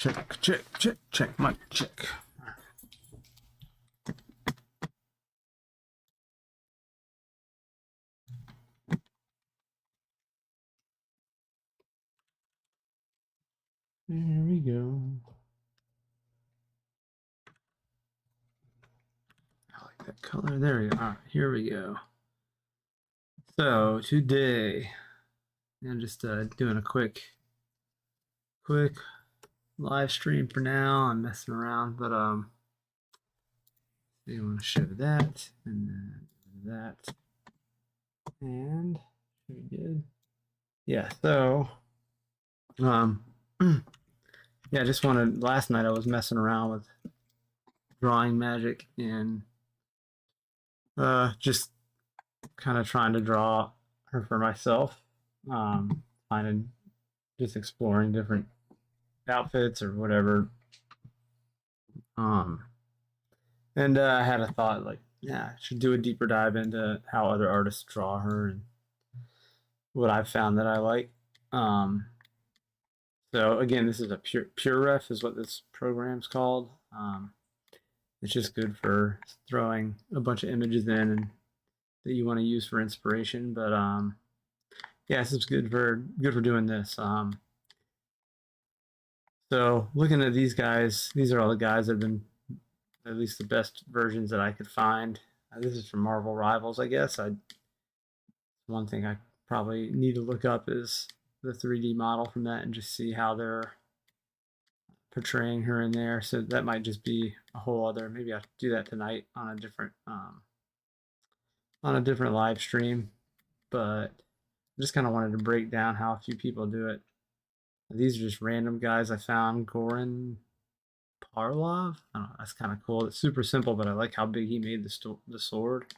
check, mic check. There we go. I like that color. There we go. All right, here we go. So today, I'm just doing a quick live stream for now. I'm messing around, but you want to show that and then that, and we did. Yeah. So yeah, I just wanted. Last night I was messing around with drawing Magik and just kind of trying to draw her for myself. Finding, just exploring different outfits or whatever. And I had a thought like, yeah, I should do a deeper dive into how other artists draw her and what I've found that I like. So again, this is a pure ref is what this program's called. It's just good for throwing a bunch of images in and that you want to use for inspiration. But yeah, this is good for doing this. So looking at these guys, these are all the guys that have been at least the best versions that I could find. This is from Marvel Rivals, I guess. One thing I probably need to look up is the 3D model from that and just see how they're portraying her in there. So that might just be a whole other. Maybe I'll do that tonight on a different live stream. But I just kind of wanted to break down how a few people do it. These are just random guys I found. Goran Parlov. I don't know, that's kind of cool. It's super simple, but I like how big he made the sword,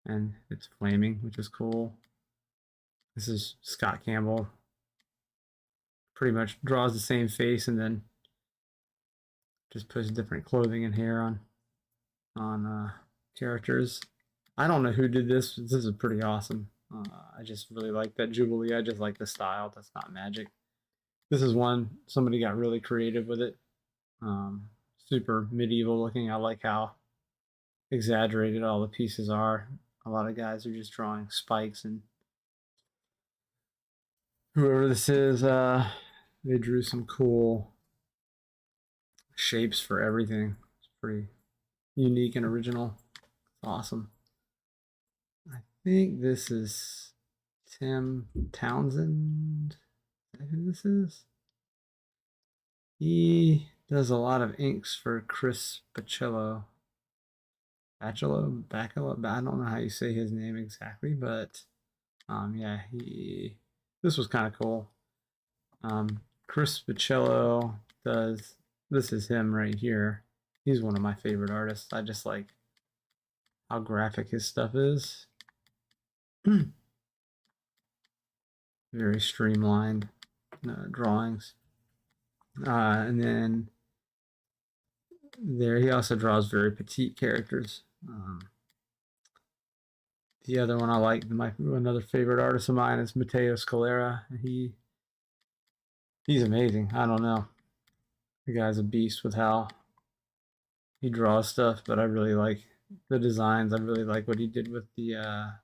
and it's flaming, which is cool. This is Scott Campbell. Pretty much draws the same face and then just puts different clothing and hair on characters. I don't know who did this. This is pretty awesome. I just really like that Jubilee. I just like the style. That's not Magik. This is one somebody got really creative with it. Super medieval looking. I like how exaggerated all the pieces are. A lot of guys are just drawing spikes, and whoever this is, they drew some cool shapes for everything. It's pretty unique and original. Awesome. I think this is Tim Townsend. Is that who this is? He does a lot of inks for Chris Baccello. Baccello? I don't know how you say his name exactly, but yeah, this was kind of cool. Chris Baccello does, this is him right here. He's one of my favorite artists. I just like how graphic his stuff is. Very streamlined drawings. And then there he also draws very petite characters. The other one I like, another favorite artist of mine is Matteo Scalera. He's amazing. I don't know. The guy's a beast with how he draws stuff, but I really like the designs. I really like what he did with the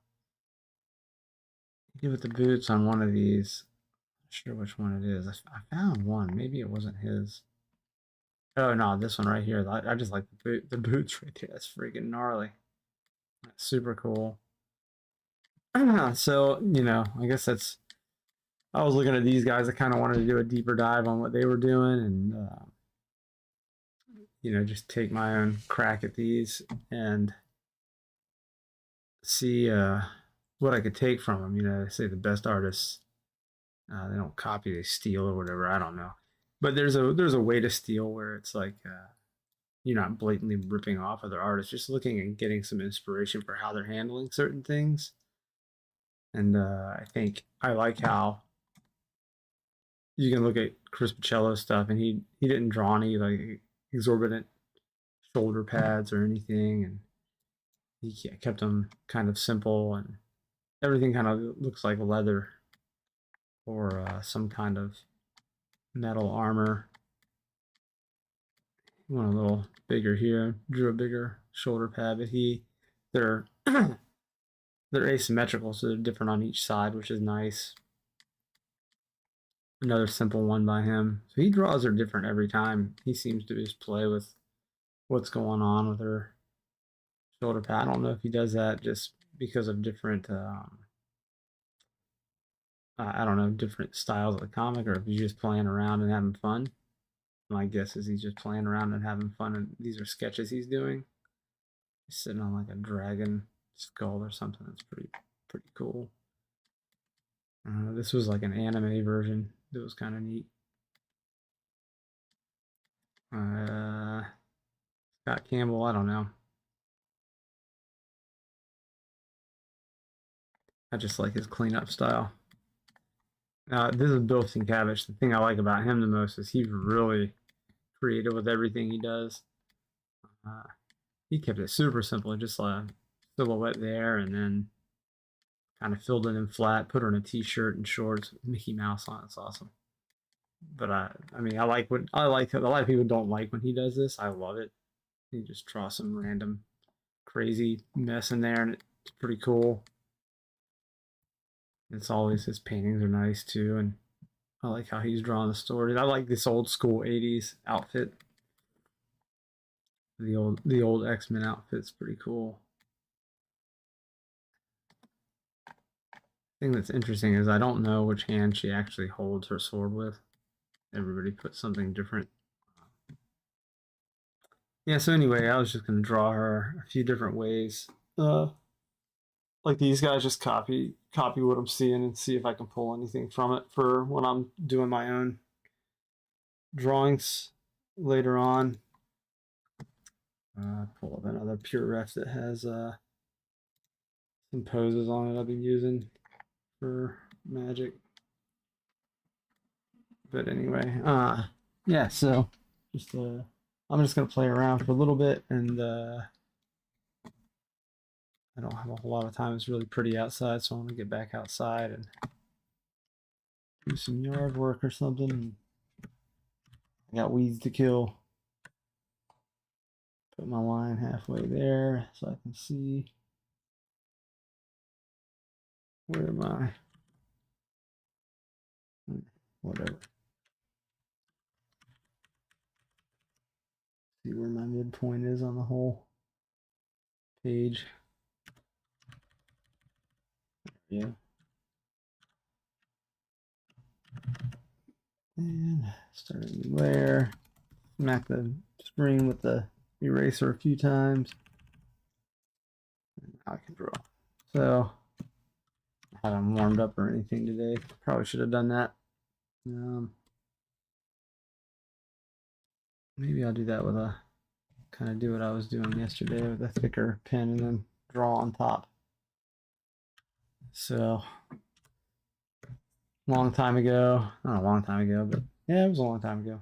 boots on one of these. I'm not sure which one it is. I found one. Maybe it wasn't his. Oh no, this one right here. I just like the boots right there. That's freaking gnarly. That's super cool. So, I guess I was looking at these guys. I kind of wanted to do a deeper dive on what they were doing and, just take my own crack at these and see what I could take from them. They say the best artists, they don't copy, they steal or whatever. I don't know. But there's a way to steal where it's like you're not blatantly ripping off other artists, just looking and getting some inspiration for how they're handling certain things. And I think I like how you can look at Chris Baccello's stuff, and he didn't draw any like exorbitant shoulder pads or anything, and he kept them kind of simple, and everything kind of looks like leather or some kind of metal armor. One a little bigger here. Drew a bigger shoulder pad, but they're they're asymmetrical, so they're different on each side, which is nice. Another simple one by him. So he draws are different every time. He seems to just play with what's going on with her shoulder pad. I don't know if he does that just because of different, I don't know, different styles of the comic, or if he's just playing around and having fun. My guess is he's just playing around and having fun, and these are sketches he's doing. He's sitting on like a dragon skull or something. That's pretty cool. This was like an anime version. It was kind of neat. Scott Campbell, I don't know. I just like his cleanup style. This is Bill Sienkiewicz. The thing I like about him the most is he's really creative with everything he does. Uh, he kept it super simple, just a silhouette there, and then kind of filled it in flat, put her in a t-shirt and shorts with Mickey Mouse on it. It's awesome. But I mean, I like what I like. A lot of people don't like when he does this. I love it. He just draws some random crazy mess in there, and it's pretty cool. It's always his paintings are nice too, and I like how he's drawing the stories. I like this old school '80s outfit. The old X-Men outfit's pretty cool. Thing that's interesting is I don't know which hand she actually holds her sword with. Everybody puts something different. Yeah, so anyway, I was just gonna draw her a few different ways. Like these guys, just copy what I'm seeing and see if I can pull anything from it for when I'm doing my own drawings later on. Pull up another pure ref that has some poses on it I've been using for Magic. But anyway, yeah, so just I'm just gonna play around for a little bit, and I don't have a whole lot of time. It's really pretty outside, so I want to get back outside and do some yard work or something. I got weeds to kill. Put my line halfway there so I can see where my whatever. See where my midpoint is on the whole page. Yeah. And start a new layer. Smack the screen with the eraser a few times. I can draw. So I haven't warmed up or anything today. Probably should have done that. Maybe I'll do that with a kind of do what I was doing yesterday with a thicker pen and then draw on top. So long time ago, not a long time ago, but yeah, it was a long time ago.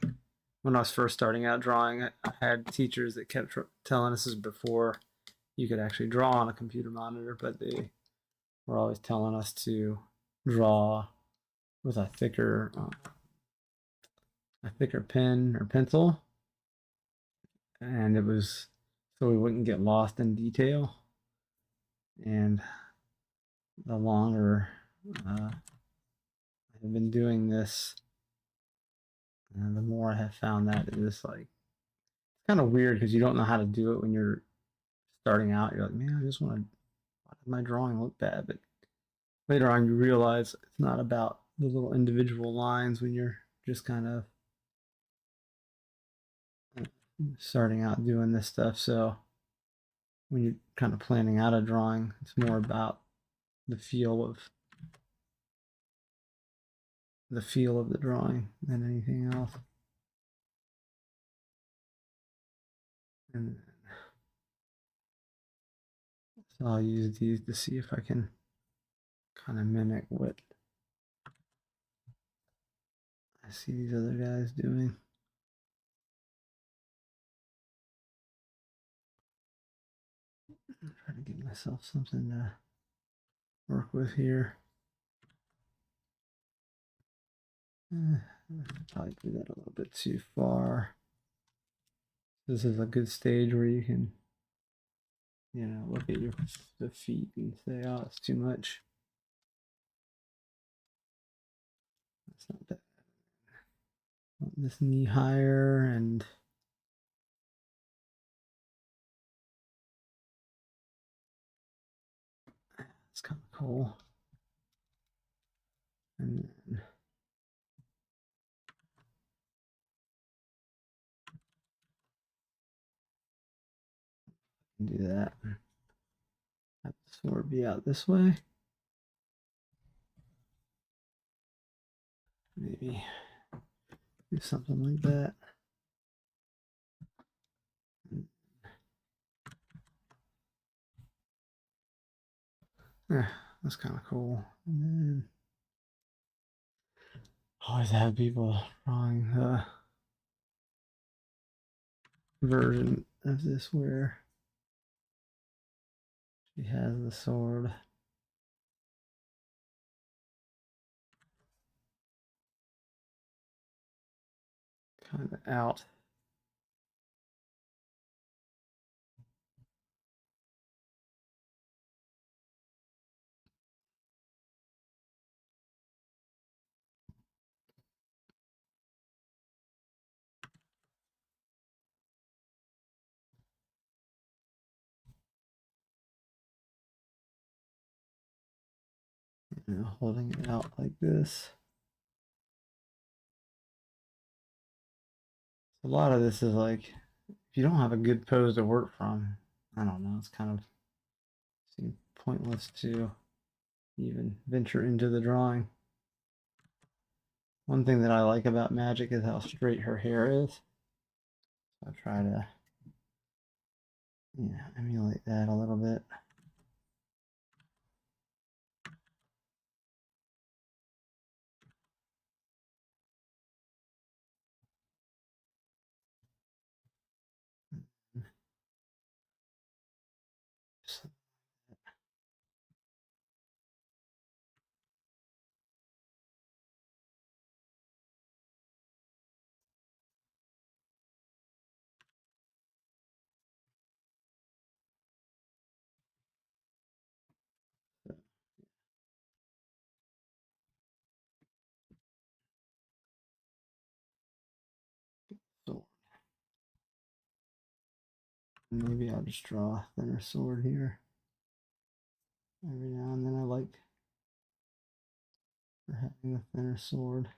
When I was first starting out drawing, I had teachers that kept telling us, this is before you could actually draw on a computer monitor, but they were always telling us to draw with a thicker pen or pencil, and it was so we wouldn't get lost in detail. And the longer I've been doing this, the more I have found that it is like it's kind of weird because you don't know how to do it when you're starting out. You're like, man, I just want to. Why does my drawing look bad? But later on, you realize it's not about the little individual lines when you're just kind of starting out doing this stuff. So when you're kind of planning out a drawing, it's more about the feel of the drawing than anything else. And so I'll use these to see if I can kind of mimic what I see these other guys doing. Try to give myself something to work with here. Probably do that a little bit too far. This is a good stage where you can, look at the feet and say, oh, it's too much. That's not bad. Want this knee higher, and it's kind of cool. And then do that. Have the sword be out this way. Maybe do something like that. Yeah, that's kind of cool. And then always have people drawing the version of this where she has the sword kind of out. Holding it out like this. A lot of this is like, if you don't have a good pose to work from, I don't know, it's kind of seems pointless to even venture into the drawing. One thing that I like about Magik is how straight her hair is. So I try to, emulate that a little bit. So maybe I'll just draw a thinner sword here. Every now and then I like for having a thinner sword.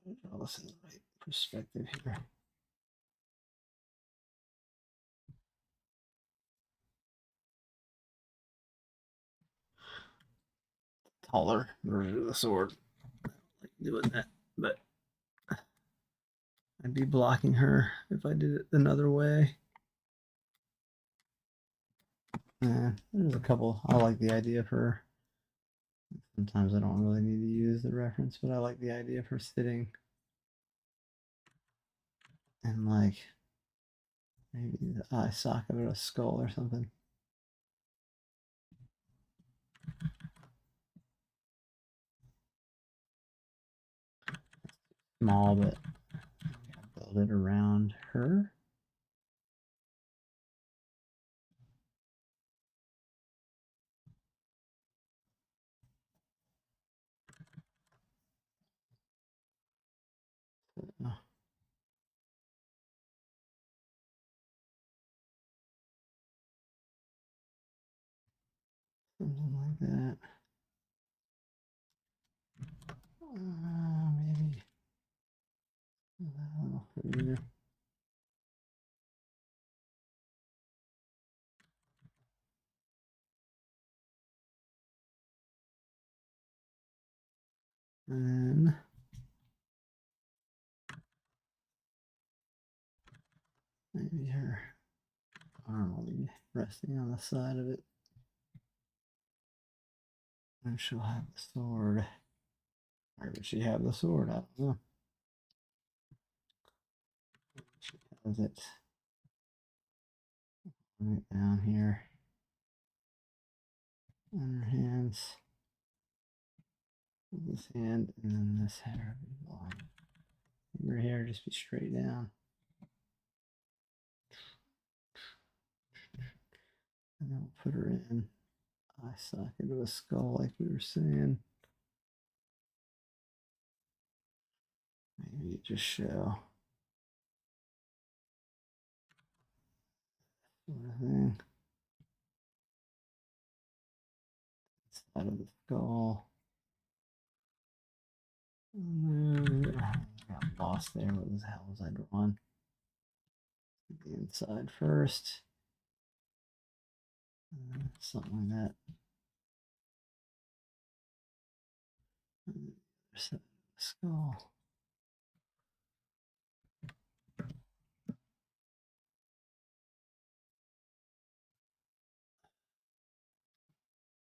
Draw this in the right perspective here. Taller version of the sword. I like doing that, but I'd be blocking her if I did it another way. There's a couple. I like the idea of her. Sometimes I don't really need to use the reference, but I like the idea of her sitting and like maybe the eye socket of a skull or something. Small, but build it around her. Something like that. Maybe a little further. And then maybe her arm will be resting on the side of it. And she'll have the sword. Where would she have the sword? I don't know. She has it Right down here. Underhands. This hand and then this hair be long. Your hair just be straight down. And then we'll put her in eye socket of a skull like we were saying. Maybe just show sort of thing. Side of the skull. And then I got lost there. What the hell was I drawing? The inside first. Something like that. Skull.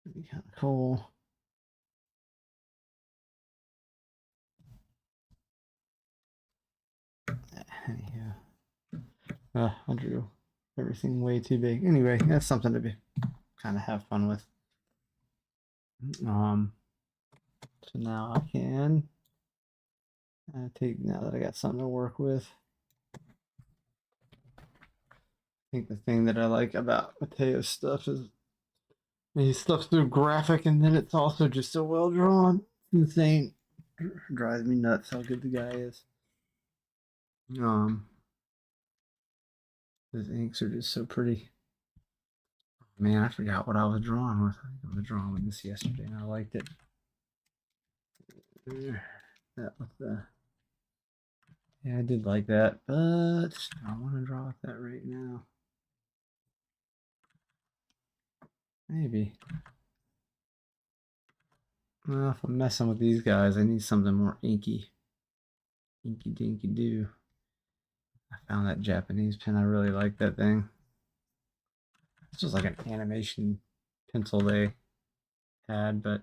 That'd be kind of cool. Anyhow, I drew everything way too big. Anyway, that's something to be kind of have fun with. So now I can take, now that I got something to work with. I think the thing that I like about Mateo's stuff is his stuff's so graphic, and then it's also just so well drawn. It's insane. Drives me nuts how good the guy is. His inks are just so pretty. Man, I forgot what I was drawing with. I think I was drawing with this yesterday, and I liked it. That was the. Yeah, I did like that, but I want to draw with that right now. Maybe. Well, if I'm messing with these guys, I need something more inky. Inky dinky do. I found that Japanese pen. I really like that thing. This was like an animation pencil they had, but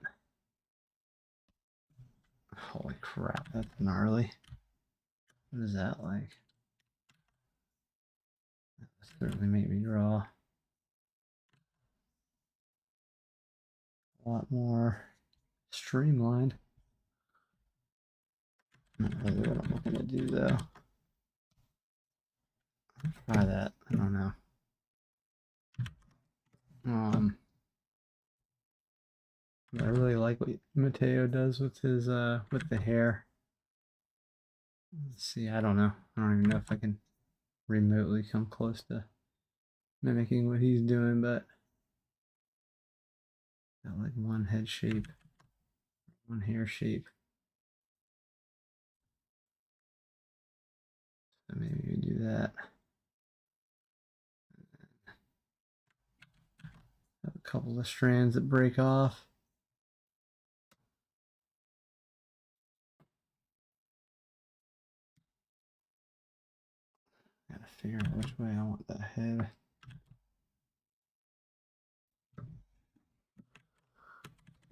holy crap, that's gnarly. What is that like? That certainly made me draw a lot more streamlined. Not really what I'm looking to do though. Try that. I don't know. I really like what Mateo does with his with the hair. Let's see, I don't know. I don't even know if I can remotely come close to mimicking what he's doing, but got like one head shape, one hair shape. So maybe we do that. Have a couple of strands that break off. Gotta figure out which way I want that head.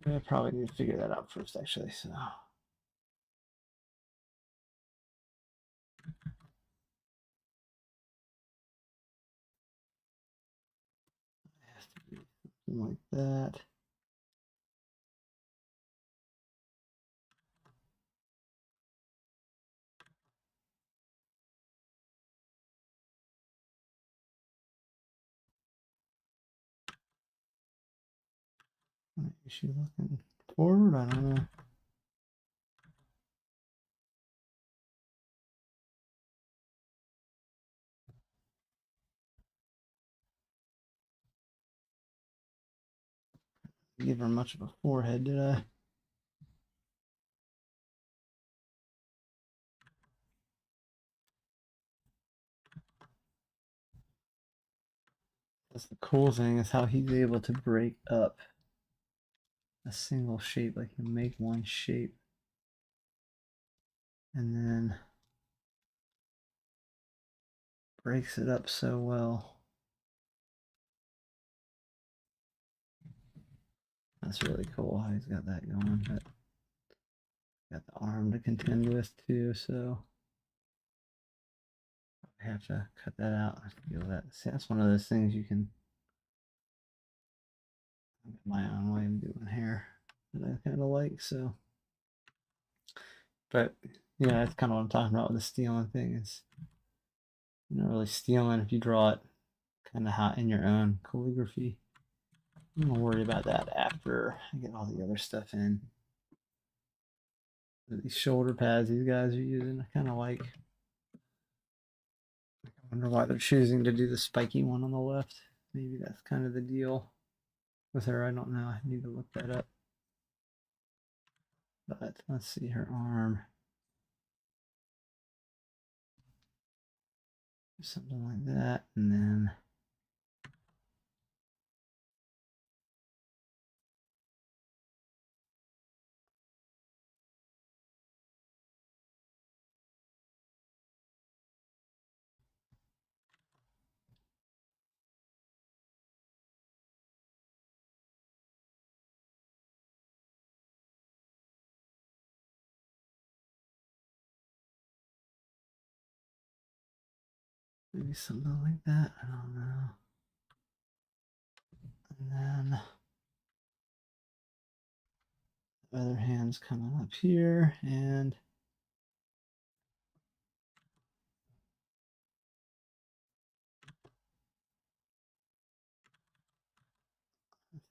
I probably need to figure that out first, actually. So. It has to be something like that. Is she looking forward? I don't know. Give her much of a forehead, did I? That's the cool thing is how he's able to break up a single shape. Like he'll make one shape and then breaks it up so well. That's really cool how he's got that going. But got the arm to contend with too, so I have to cut that out. I feel that. See, that's one of those things you can my own way of doing hair that I kind of like. So, but yeah, that's kind of what I'm talking about with the stealing thing. Is you're not really stealing if you draw it kind of hot in your own calligraphy. I'm gonna worry about that after I get all the other stuff in. These shoulder pads these guys are using, I kind of like. I wonder why they're choosing to do the spiky one on the left. Maybe that's kind of the deal with her. I don't know. I need to look that up. But let's see her arm. Something like that. And then maybe something like that. I don't know. And then the other hand's coming up here, and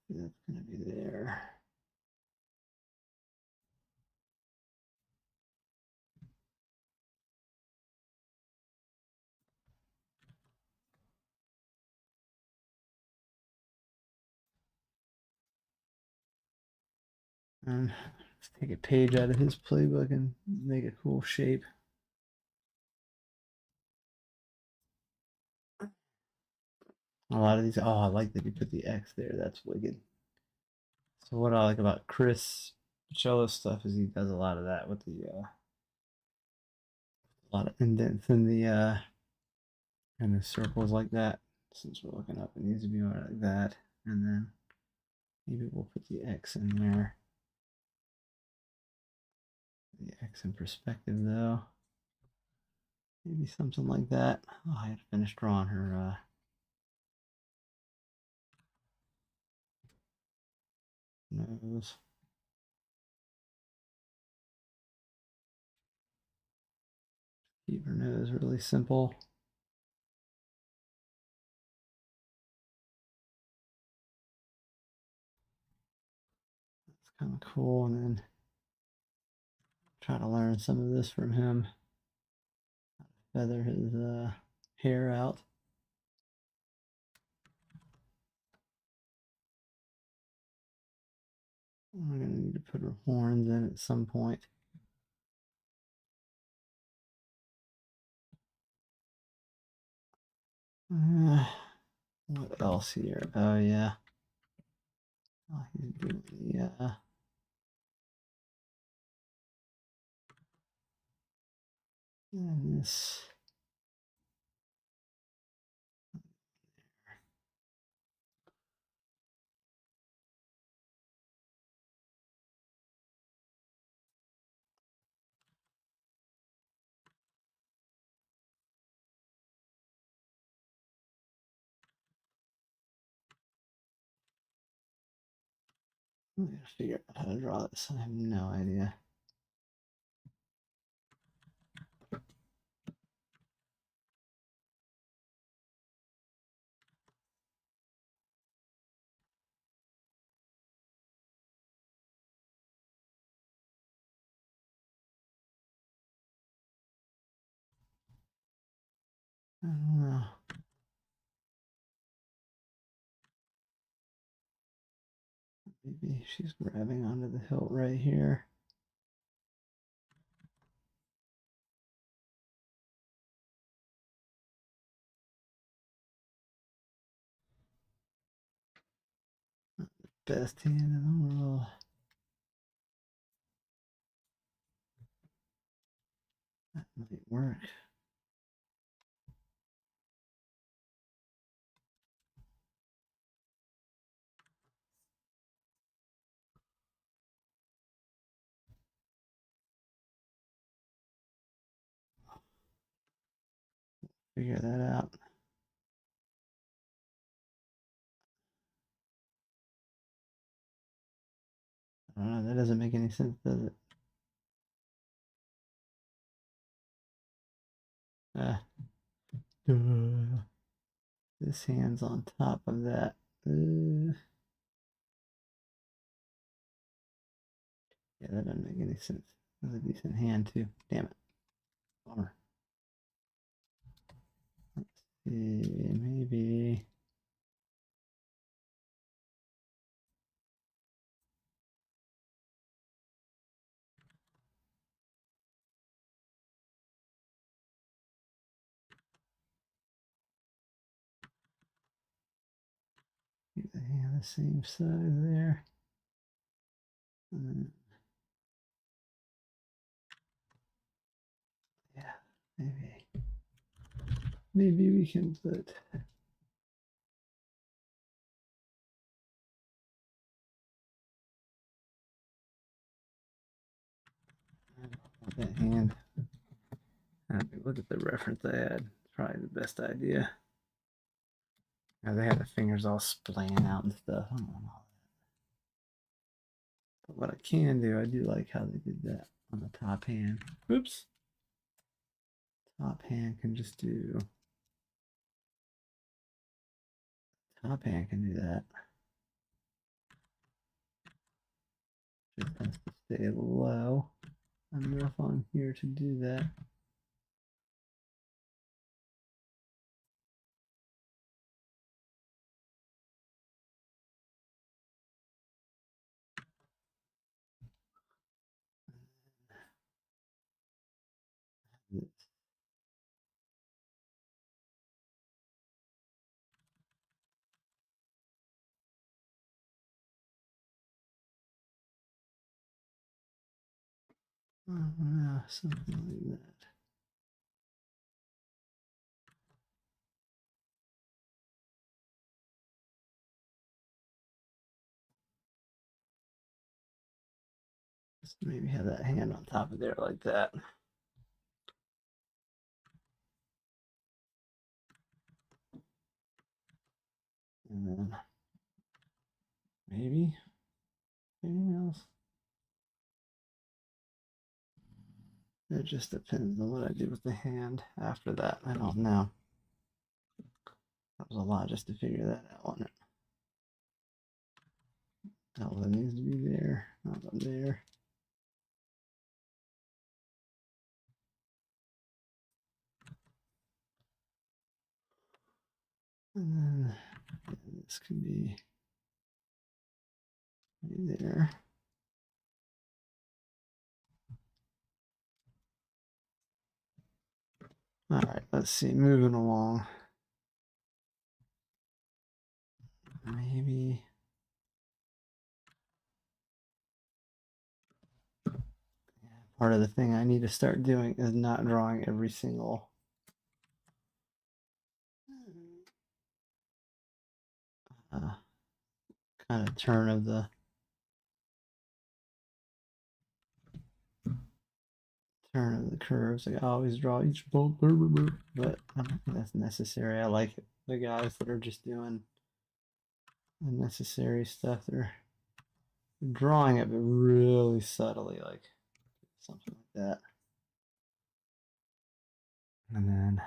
that's going to be there. And let's take a page out of his playbook and make a cool shape. A lot of these, oh, I like that you put the X there. That's wicked. So what I like about Chris Cello stuff is he does a lot of that with the a lot of indents in the kind of circles like that. Since we're looking up, it needs to be more like that, and then maybe we'll put the X in there. The X in perspective though. Maybe something like that. Oh, I had to finish drawing her nose. Keep her nose really simple. It's kind of cool. And then try to learn some of this from him. Feather his hair out. We're going to need to put her horns in at some point. What else here? Oh, yeah. Oh, he's doing the, and this. I'm going to figure out how to draw this. I have no idea. I don't know. Maybe she's grabbing onto the hilt right here. Not the best hand in the world. That might work. figure that out. I don't know, that doesn't make any sense, does it? Uh, this hand's on top of that. Yeah, that doesn't make any sense. That's a decent hand too. Damn it. Bummer. Let's see, maybe. Keep the hand the same size there. Yeah, maybe we can put. That hand. Look at the reference I had. It's probably the best idea. Now they had the fingers all splaying out and stuff. I don't know. But what I can do, I do like how they did that on the top hand. Oops. Top hand can just do. Top hand can do that. Just has to stay low enough on here to do that. Something like that. Just maybe have that hand on top of there like that. And then maybe anything else. It just depends on what I do with the hand after that. I don't know. That was a lot just to figure that out on it. That needs to be there, not up there. And then this can be right there. All right, let's see, moving along. Maybe. Part of the thing I need to start doing is not drawing every single kind of turn of the curves. I always draw each bolt, but I don't think that's necessary. I like it. The guys that are just doing unnecessary stuff, they're drawing it, but really subtly, like something like that. And then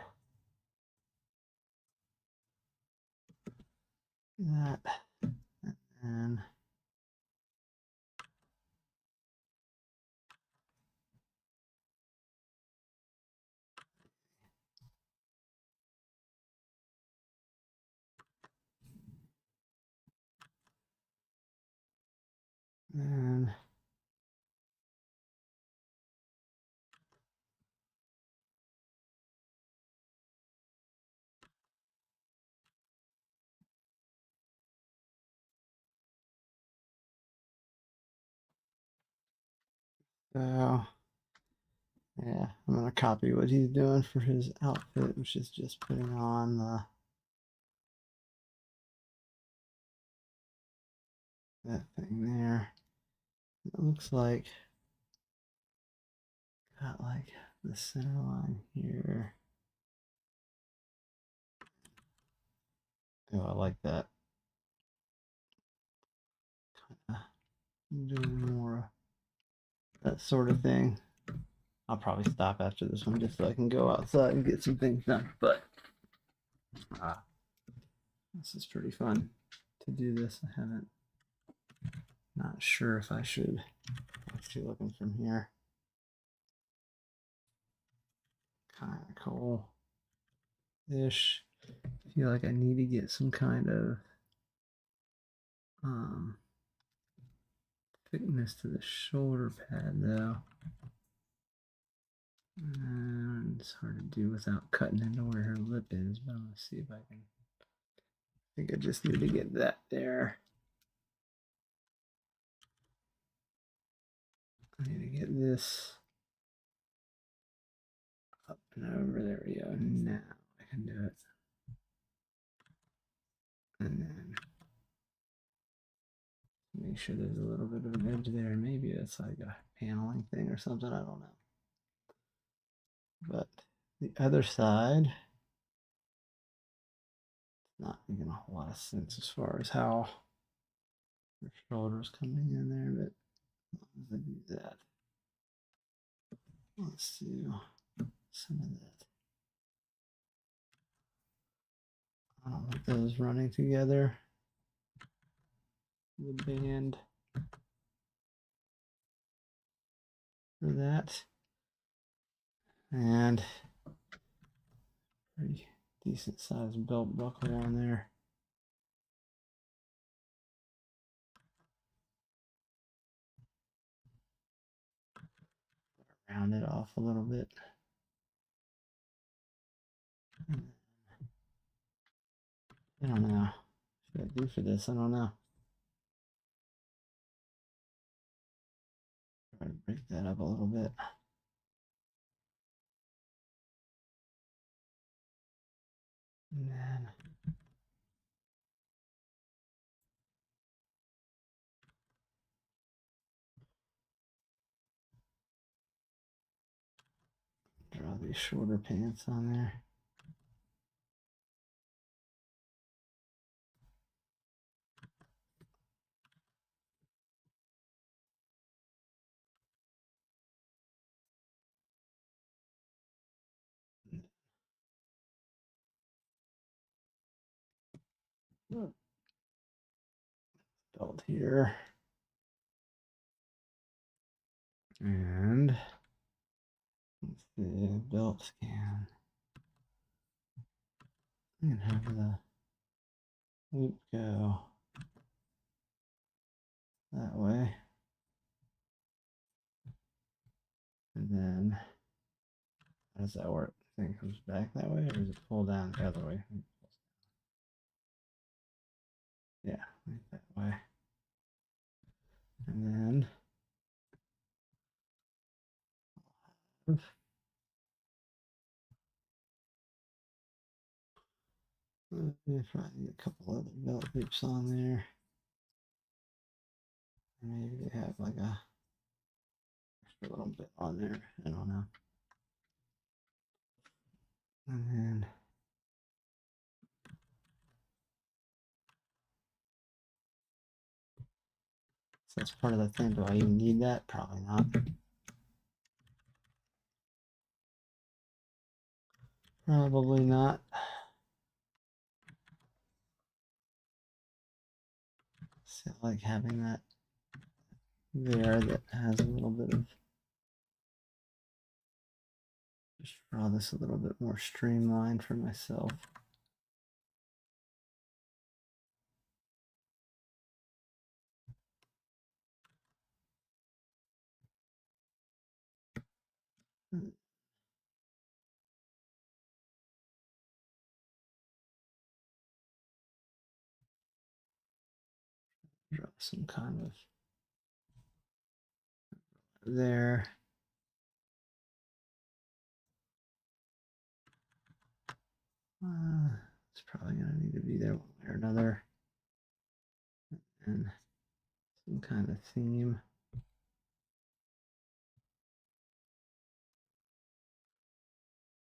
that, and then so yeah, I'm gonna copy what he's doing for his outfit, which is just putting on that thing there. It looks like got like the center line here. Oh, I like that. Kind of doing more that sort of thing. I'll probably stop after this one just so I can go outside and get some things done. But uh, this is pretty fun to do this. I haven't, not sure if I should. Actually, looking from here, kind of cool ish. I feel like I need to get some kind of um, thickness to the shoulder pad though. And it's hard to do without cutting into where her lip is, but I'm gonna see if I can. I think I just need to get that there. I need to get this up and over. There we go. Now I can do it. And then make sure there's a little bit of an edge there. Maybe it's like a paneling thing or something. I don't know. But the other side, not making a whole lot of sense as far as how the shoulder's coming in there, but as long as I do that, let's do some of that. I don't want those running together. The band for that. And pretty decent sized belt buckle on there. Round it off a little bit. I don't know. What should I do for this? I don't know. Try to break that up a little bit. And then draw these shorter pants on there. Belt here. And let's see, belt scan. And have the loop go that way. And then how does that work? I think it comes back that way, or does it pull down the other way? Yeah, like that way. And then if I get a couple other belt loops on there, maybe they have like a extra little bit on there. I don't know. And then so that's part of the thing. Do I even need that? Probably not. Probably not. So I like having that there that has a little bit of, just draw this a little bit more streamlined for myself. Draw some kind of there. It's probably going to need to be there one way or another. And some kind of theme.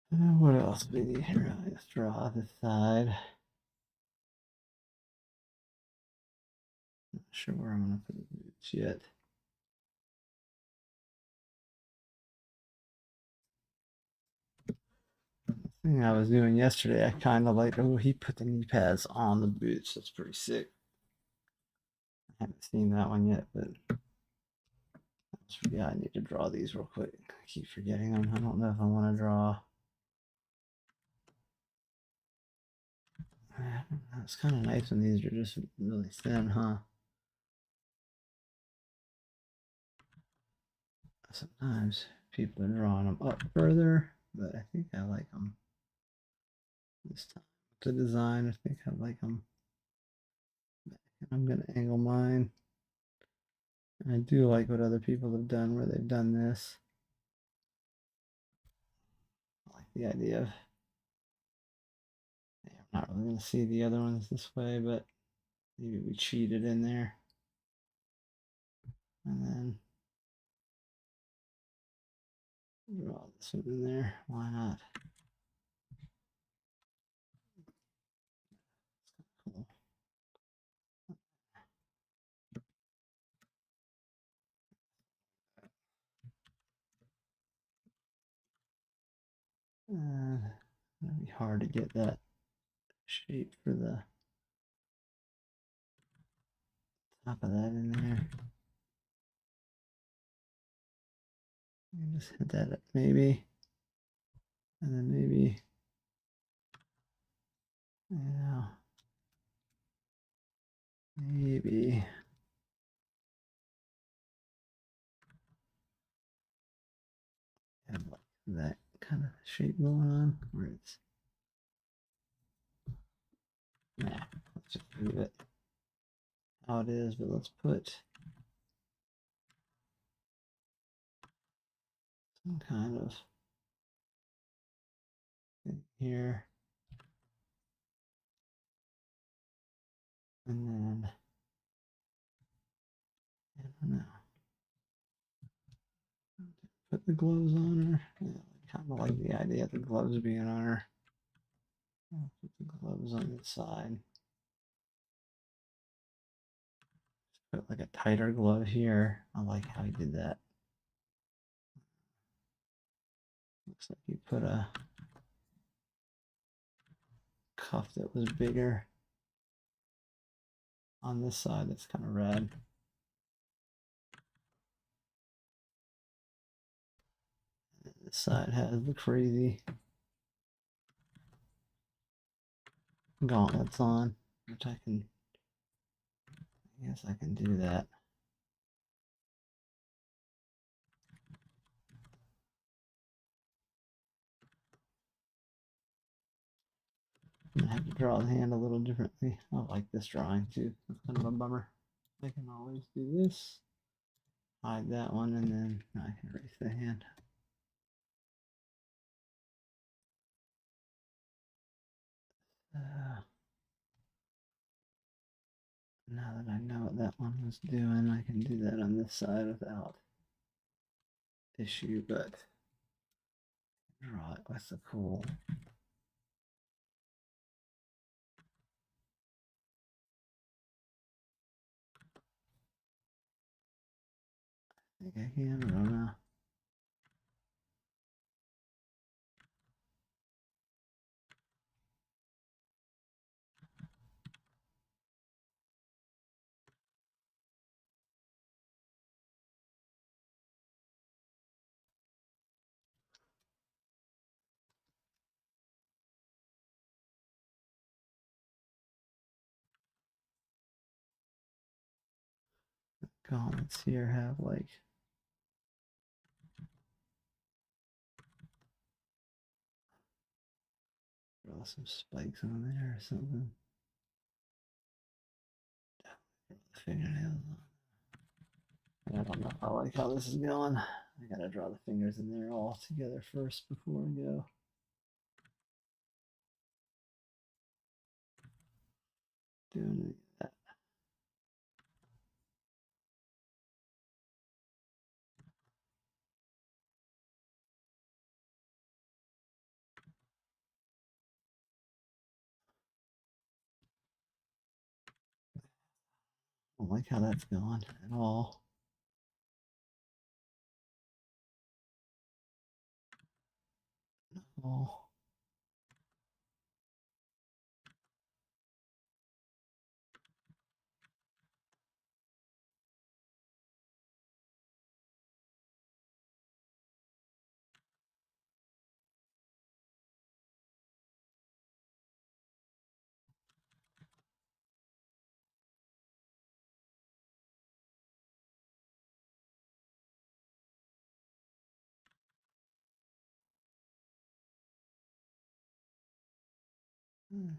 What else do we need here? Let's draw this side. sure where I'm gonna put the boots yet. The thing I was doing yesterday, I kind of like, oh, he put the knee pads on the boots. That's pretty sick. I haven't seen that one yet, but yeah, I need to draw these real quick. I keep forgetting them. I don't know if I want to draw. It's kind of nice when these are just really thin, huh? Sometimes people are drawing them up further, but I think I like them this time. The design, I think I like them. I'm going to angle mine. I do like what other people have done where they've done this. I like the idea of, I'm not really going to see the other ones this way, but maybe we cheated in there. And then draw this one in there. Why not? Cool. It'd be hard to get that shape for the top of that in there. Just hit that up maybe. And then maybe, maybe have like that kind of shape going on where it's, nah, let's just leave it how it is, but let's put some kind of thing here. And then, I don't know, put the gloves on her. Yeah, I kind of like the idea of the gloves being on her. I'll put the gloves on the side. Put like a tighter glove here. I like how he did that. Looks like he put a cuff that was bigger on this side. That's kind of rad. This side has the crazy gauntlets on, which I guess I can do that. I'm gonna have to draw the hand a little differently. I like this drawing too. It's kind of a bummer. I can always do this, hide that one, and then I can erase the hand. Now that I know what that one was doing, I can do that on this side without issue, but draw it with the cool. I think I can, I don't know. Gauntlets here have like draw some spikes on there or something. Fingernails on. I don't know. I like how this is going. I gotta draw the fingers in there all together first before I go. Doing that. don't like how that's going at all. No.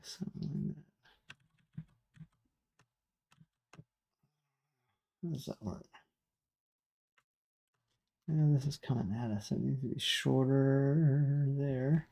Something like that. How does that work? And this is coming at us. It needs to be shorter there.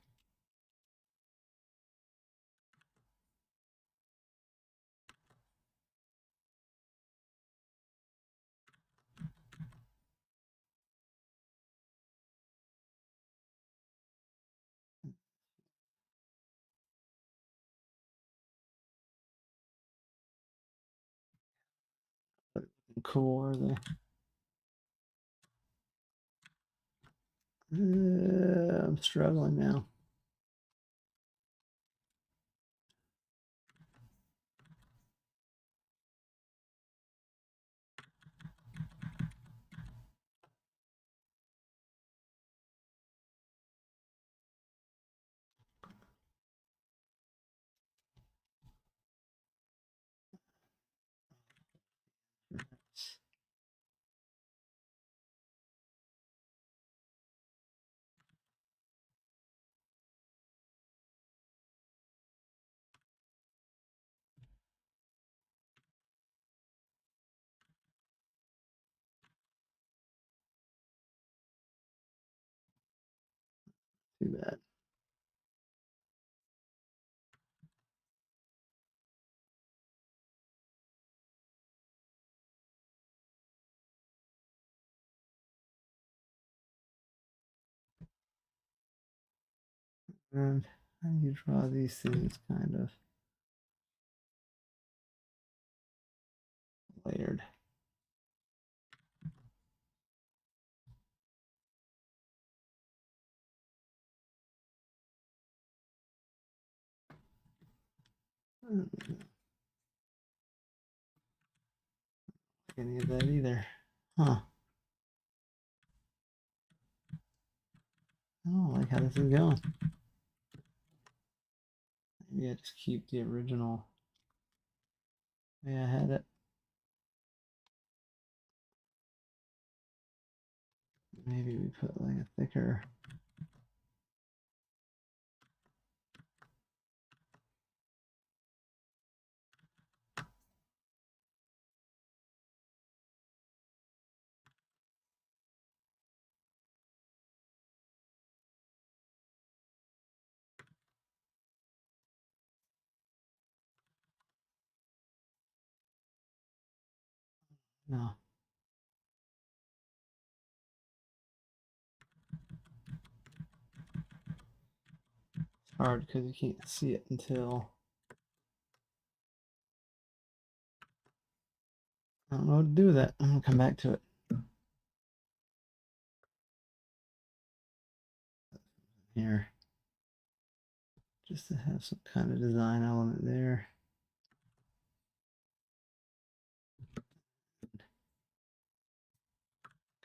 Cool, are they? I'm struggling now. Too bad. And how do you draw these things kind of layered? Any of that either. Huh. I don't like how this is going. Maybe I just keep the original way I had it. Maybe we put like a thicker. No. It's hard because you can't see it until I don't know what to do with that. I'm gonna come back to it. Here. Just to have some kind of design element there.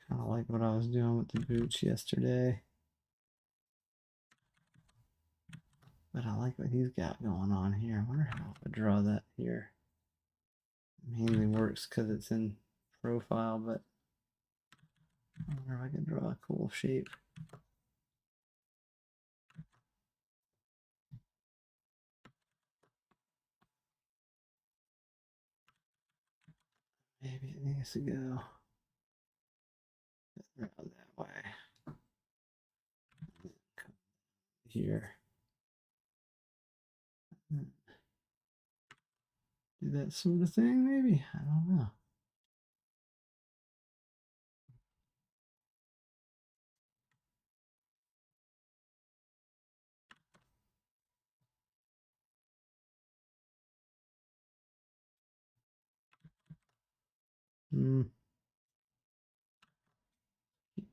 Kind of like what I was doing with the boots yesterday. But I like what he's got going on here. I wonder how I would draw that here. Mainly works because it's in profile, but I wonder if I could draw a cool shape. Maybe it needs to go around that way. Come here. Do that sort of thing, maybe? I don't know.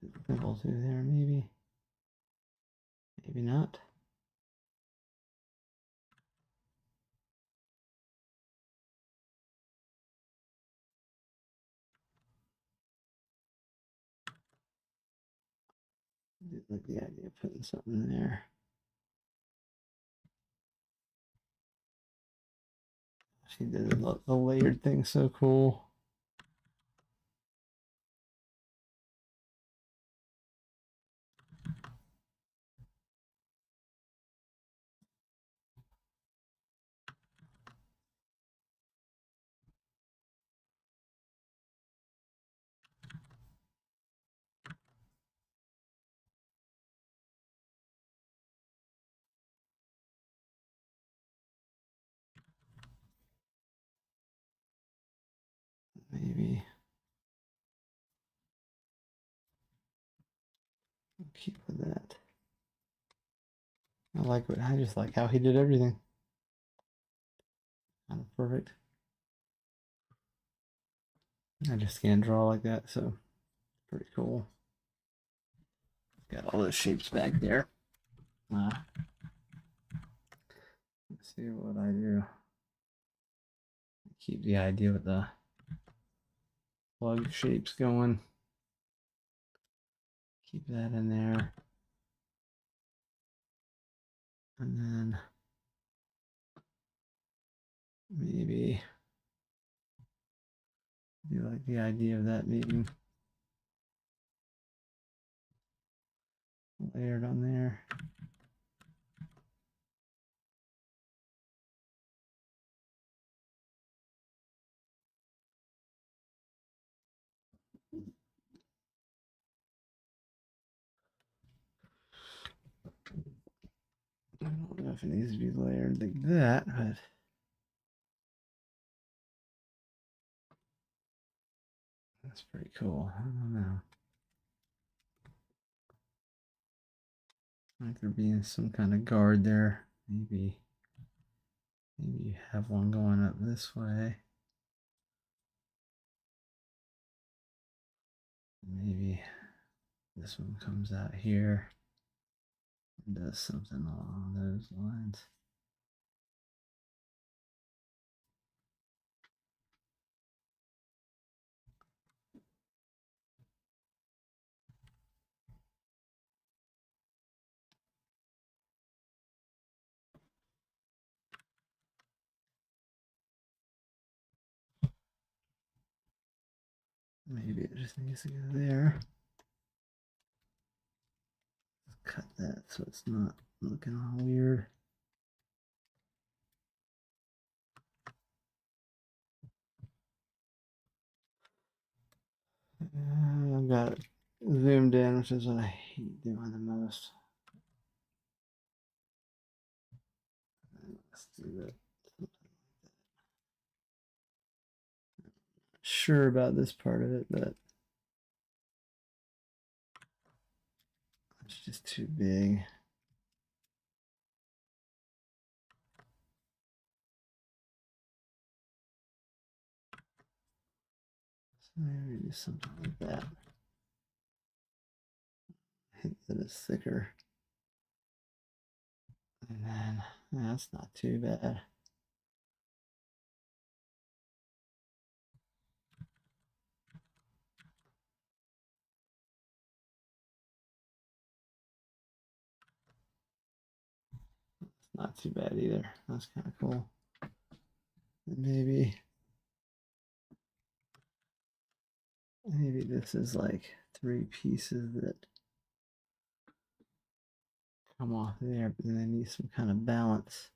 Keep the pimple through there, maybe. Maybe not. I did like the idea of putting something in there. She did the layered thing so cool. Maybe I'll keep with that. I just like how he did everything. Kind of perfect. I just can't draw like that, so pretty cool. Got all those shapes back there. Let's see what I do. Keep the idea with the plug shapes going. Keep that in there. And then maybe do like the idea of that being layered on there. I don't know if it needs to be layered like that, but that's pretty cool. I don't know. Like there being some kind of guard there. Maybe you have one going up this way. Maybe this one comes out here and does something along those lines. Maybe it just needs to go there. Cut that so it's not looking all weird. I've got it zoomed in, which is what I hate doing the most. Let's do that. Sure about this part of it, but it's just too big. So maybe do something like that. Hint that it's thicker. And then that's not too bad. It's not too bad either. That's kind of cool. And maybe this is like three pieces that come off there, but then they need some kind of balance.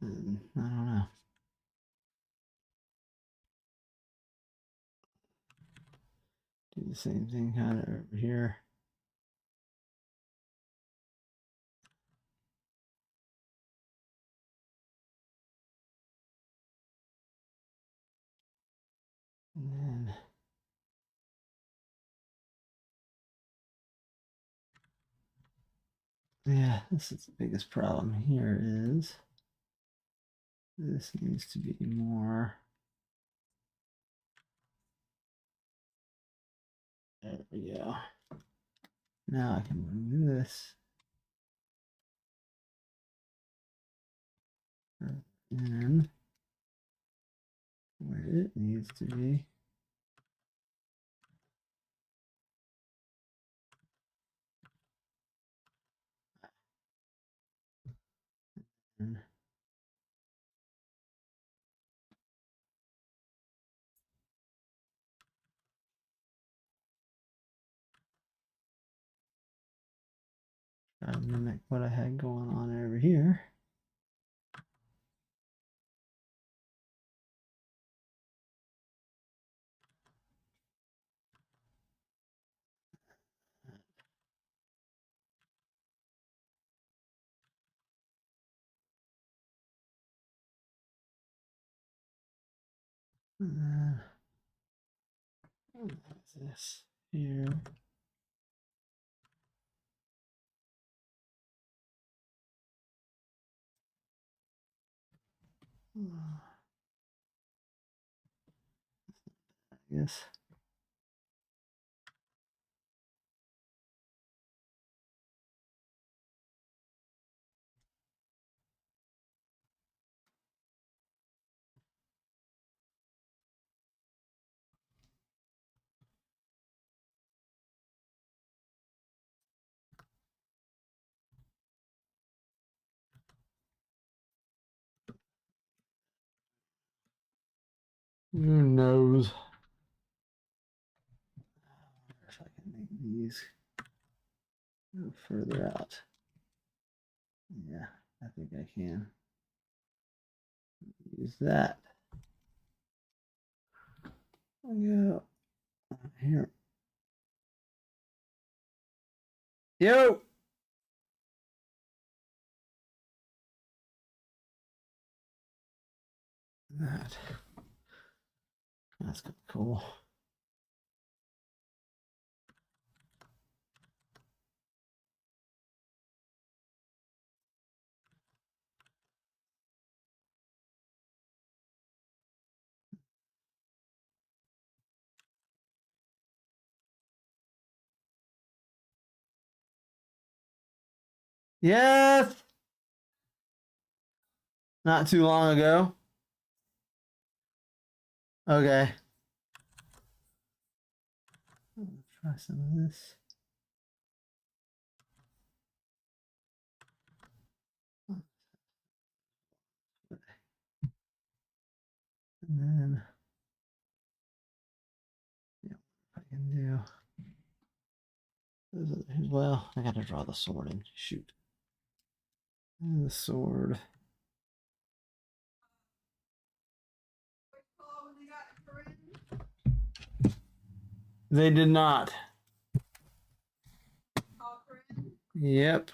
And I don't know. Do the same thing kind of over here. And then yeah, this is the biggest problem here is this needs to be more. There we go. Now I can remove this. And where it needs to be. And try to mimic what I had going on over here. And then this here. I guess. Who knows? If I can make these go further out. Yeah, I think I can use that. I go here. Yo! That. That's kind of cool. Yes! Not too long ago. Okay. Let's try some of this. And then, yeah, I can do those other, well, I got to draw the sword in. Shoot. And the sword. They did not. Yep.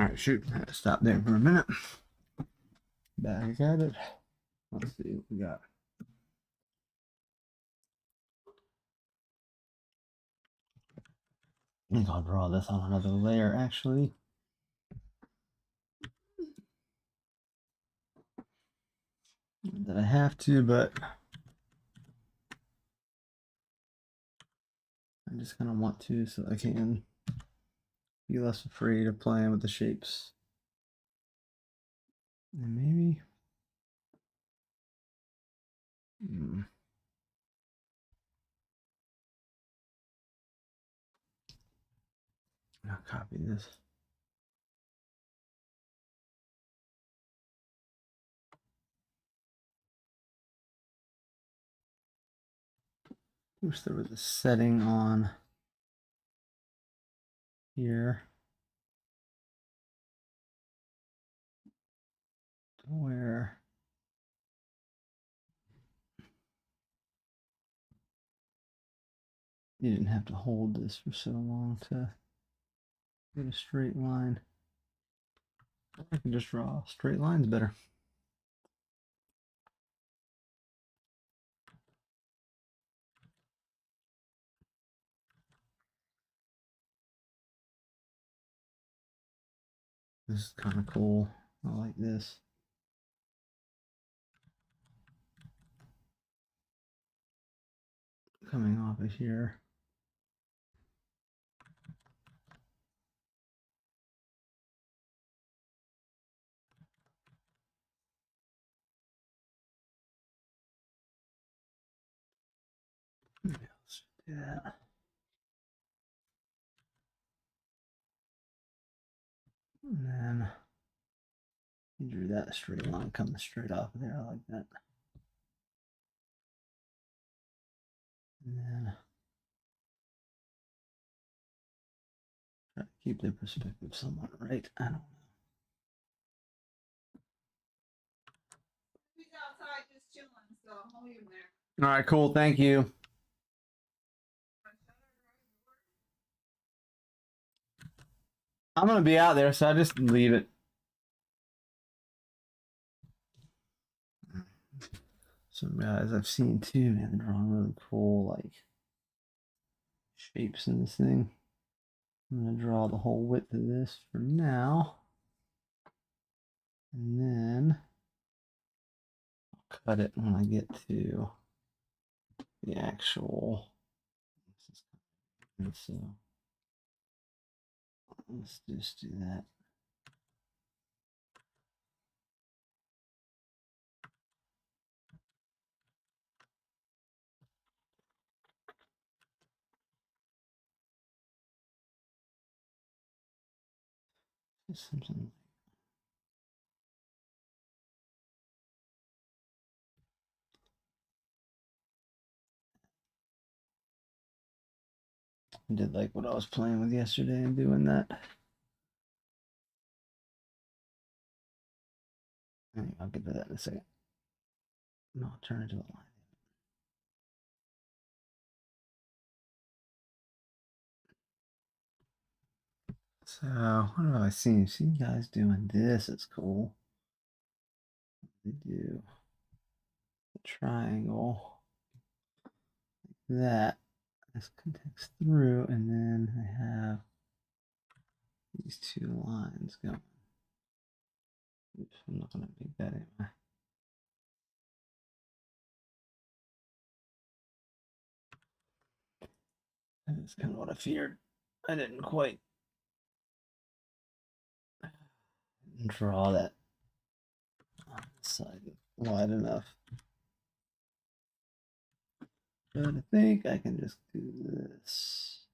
All right, shoot. I had to stop there for a minute. Back at it. Let's see what we got. I think I'll draw this on another layer, actually. That I have to, but I just kind of want to so I can be less afraid of playing with the shapes. And maybe. I'll copy this. Wish there was a setting on here where you didn't have to hold this for so long to get a straight line. I can just draw straight lines better. This is kind of cool. I like this. Coming off of here. Let's do that. And then you drew that straight line coming straight off of there. I like that. And then try to keep the perspective somewhat right. I don't know. He's outside just chilling, so I'll leave him there. All right, cool. Thank you. I'm gonna be out there, so I just leave it. Some guys I've seen too, man, they're drawing really cool like shapes in this thing. I'm gonna draw the whole width of this for now, and then I'll cut it when I get to the actual. So let's just do that. Just something. I did like what I was playing with yesterday and doing that. Anyway, I'll get to that in a second. No, I'll turn it to a line. So, what have I seen? I've seen guys doing this. It's cool. They do the triangle like that. This connects through, and then I have these two lines going. Oops, I'm not going to make that anyway. That's kind of what I feared. I didn't quite draw that on the side wide enough. But I think I can just do this.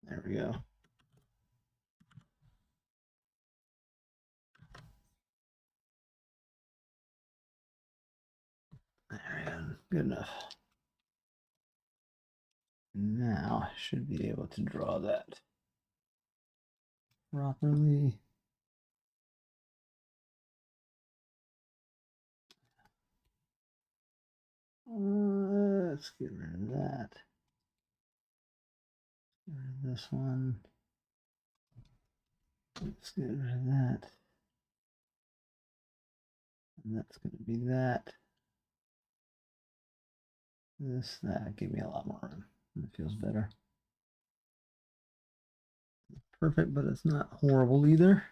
There we go. There we go. Good enough. Now I should be able to draw that properly. Let's get rid of that. Get rid of this one. Let's get rid of that. And that's going to be that. This, that. Give me a lot more room. It feels better. Perfect, but it's not horrible either.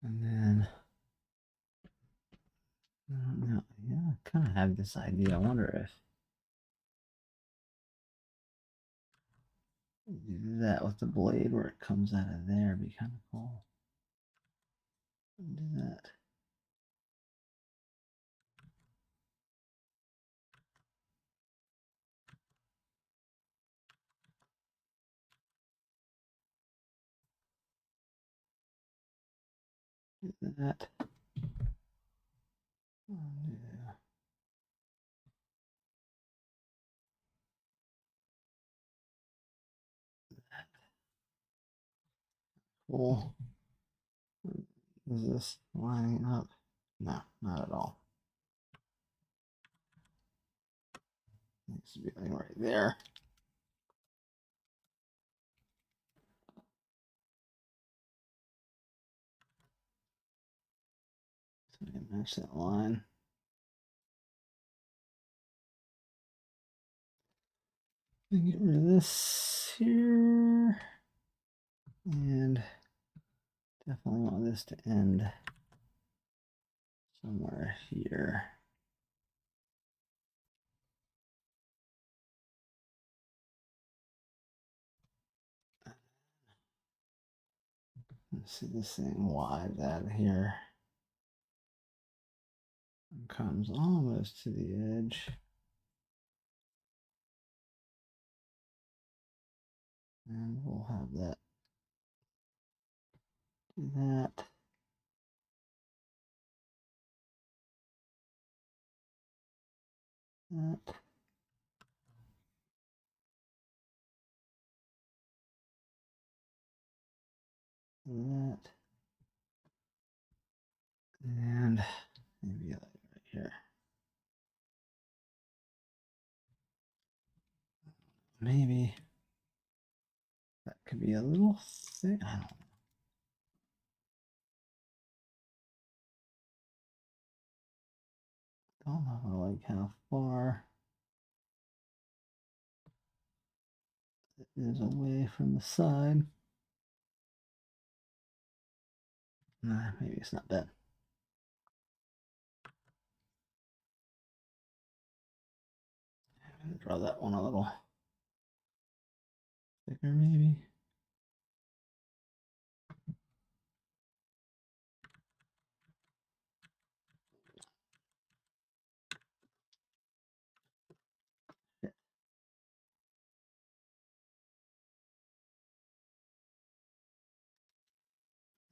And then, I don't know. Yeah, I kind of have this idea. I wonder if do that with the blade where it comes out of there. Be kind of cool. Do that. Do that. Yeah. Cool. Is this lining up? No, not at all. Needs to be like right there. So I match that line. And get rid of this here. And definitely want this to end somewhere here. Let's see this thing wide out of here. And comes almost to the edge. And we'll have that. Do that. That. That. And maybe like right here. Maybe that could be a little thick. I don't know like how far it is away from the side. Nah, maybe it's not bad. I'm gonna draw that one a little thicker, maybe.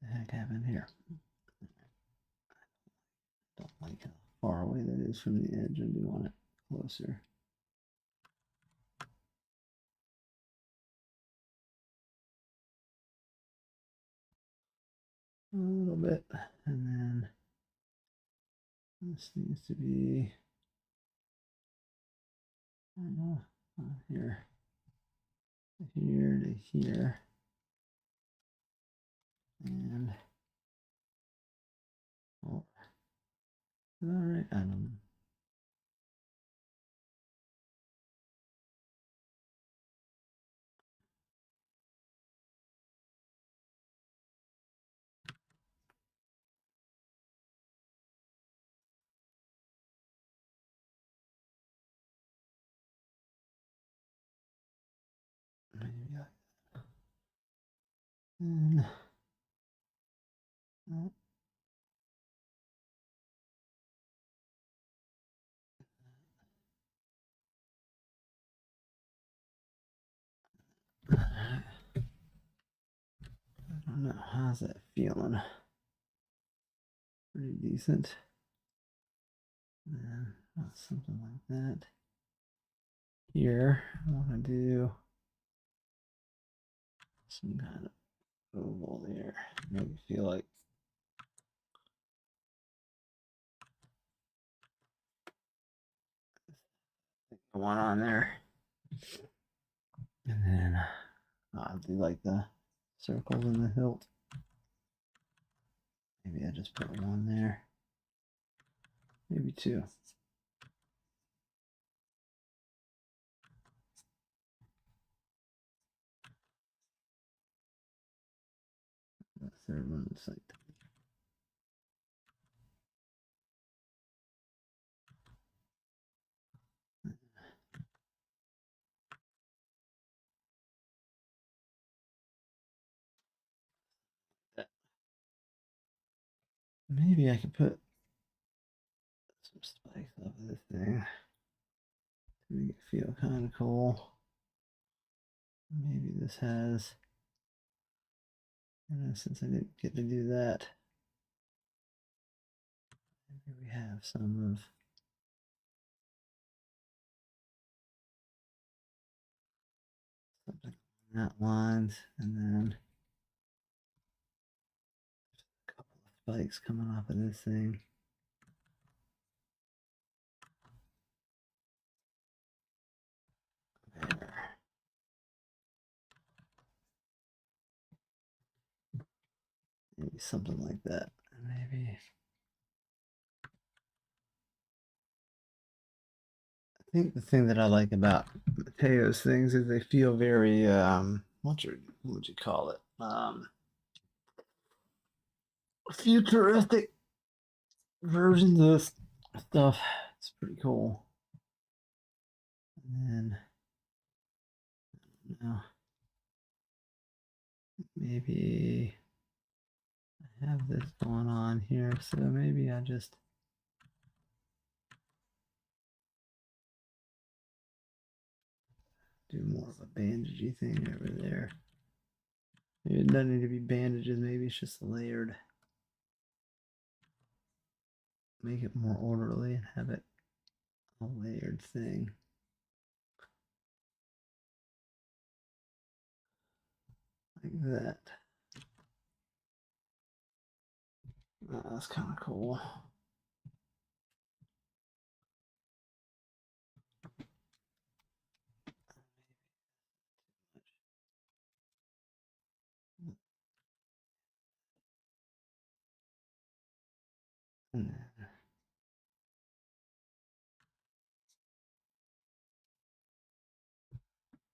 The heck happened here? Don't like how far away that is from the edge. I do want it closer. A little bit, and then this needs to be here, here to here, and oh, is that right? I don't know. Maybe like that. And I don't know. How's that feeling? Pretty decent. And something like that. Here, I want to do some kind of oval there. Make it feel like the one on there. And then I'll do like the circles in the hilt. Maybe I just put one there. Maybe two. The third one is like that. Maybe I could put some spikes up this thing to make it feel kind of cool. Maybe this has, since I didn't get to do that, maybe we have some of something on that lines, and then a couple of spikes coming off of this thing. There. Maybe something like that. Maybe. I think the thing that I like about Mateo's things is they feel very what would you call it? Futuristic versions of stuff. It's pretty cool. And then now maybe I have this going on here, so maybe I just do more of a bandagey thing over there. Maybe it doesn't need to be bandages, maybe it's just layered. Make it more orderly and have it a layered thing. Like that. That's kind of cool. And then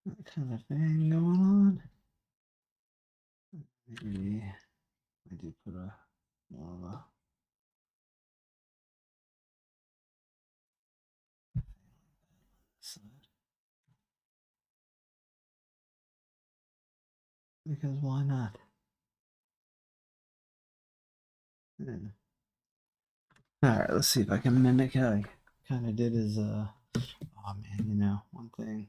that kind of thing going on. Maybe I do put a more of a side. Because why not? Yeah. All right, let's see if I can mimic how I kind of did his. Oh man, one thing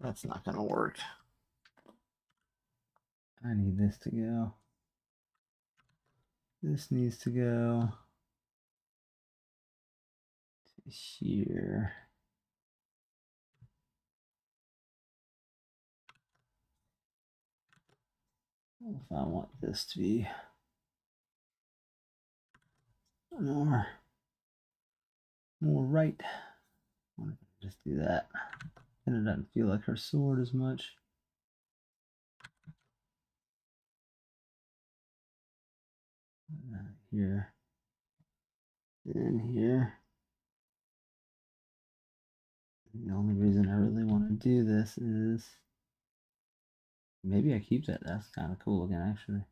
that's not gonna work. I need this to go. This needs to go to here. If I want this to be more right, I want to just do that. And it doesn't feel like her sword as much. Here, then here. The only reason I really want to do this is maybe I keep that. That's kind of cool looking, actually.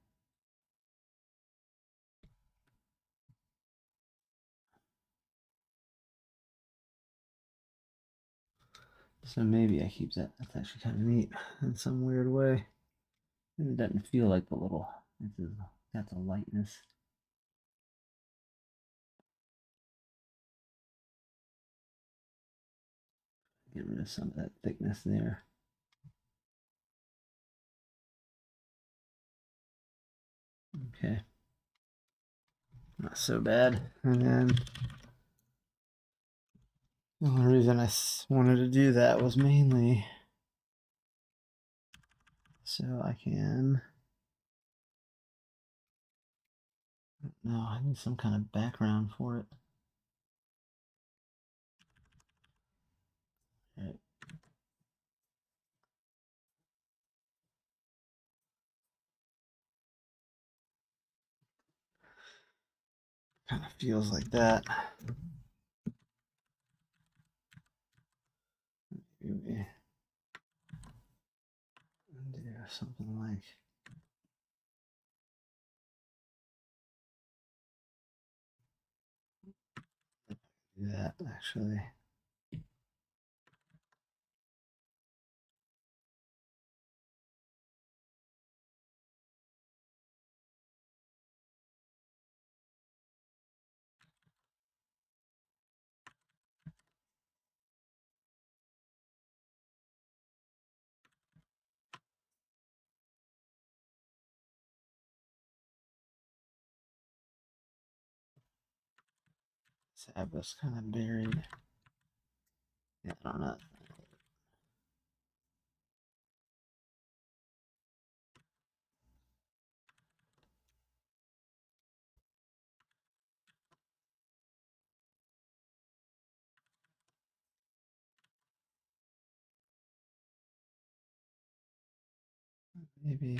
So maybe I keep that. That's actually kind of neat in some weird way. And it doesn't feel like the little. That's a lightness. Get rid of some of that thickness there. Okay. Not so bad. And then the only reason I wanted to do that was mainly so I can. No, I need some kind of background for it. Right. Kind of feels like that. Maybe do something like that, actually. Let's have this kind of buried. Yeah, I don't know. Maybe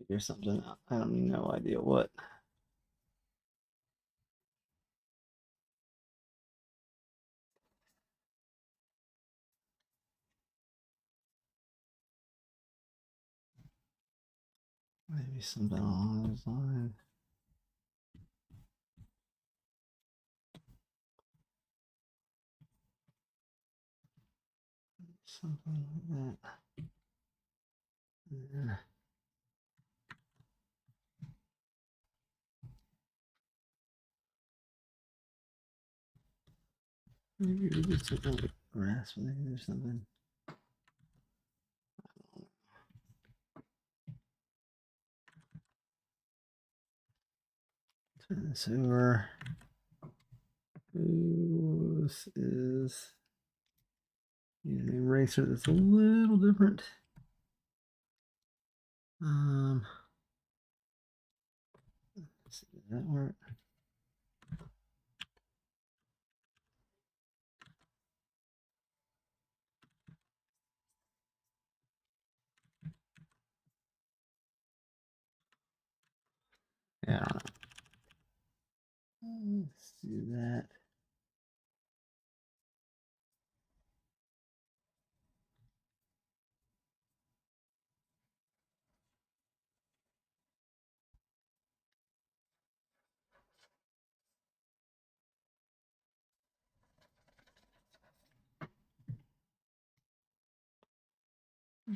figure something out. I have no idea what. Maybe something along those lines. Something like that. Yeah. Maybe we do something like grass with it or something. Turn this over. Ooh, this is an eraser that's a little different. Let's see, does that work? Yeah, I don't know. Let's do that.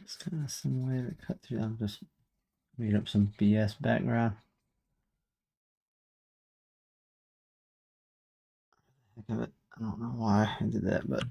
It's kind of some way to cut through. I'm just made up some BS background. Heck of it. I don't know why I did that, but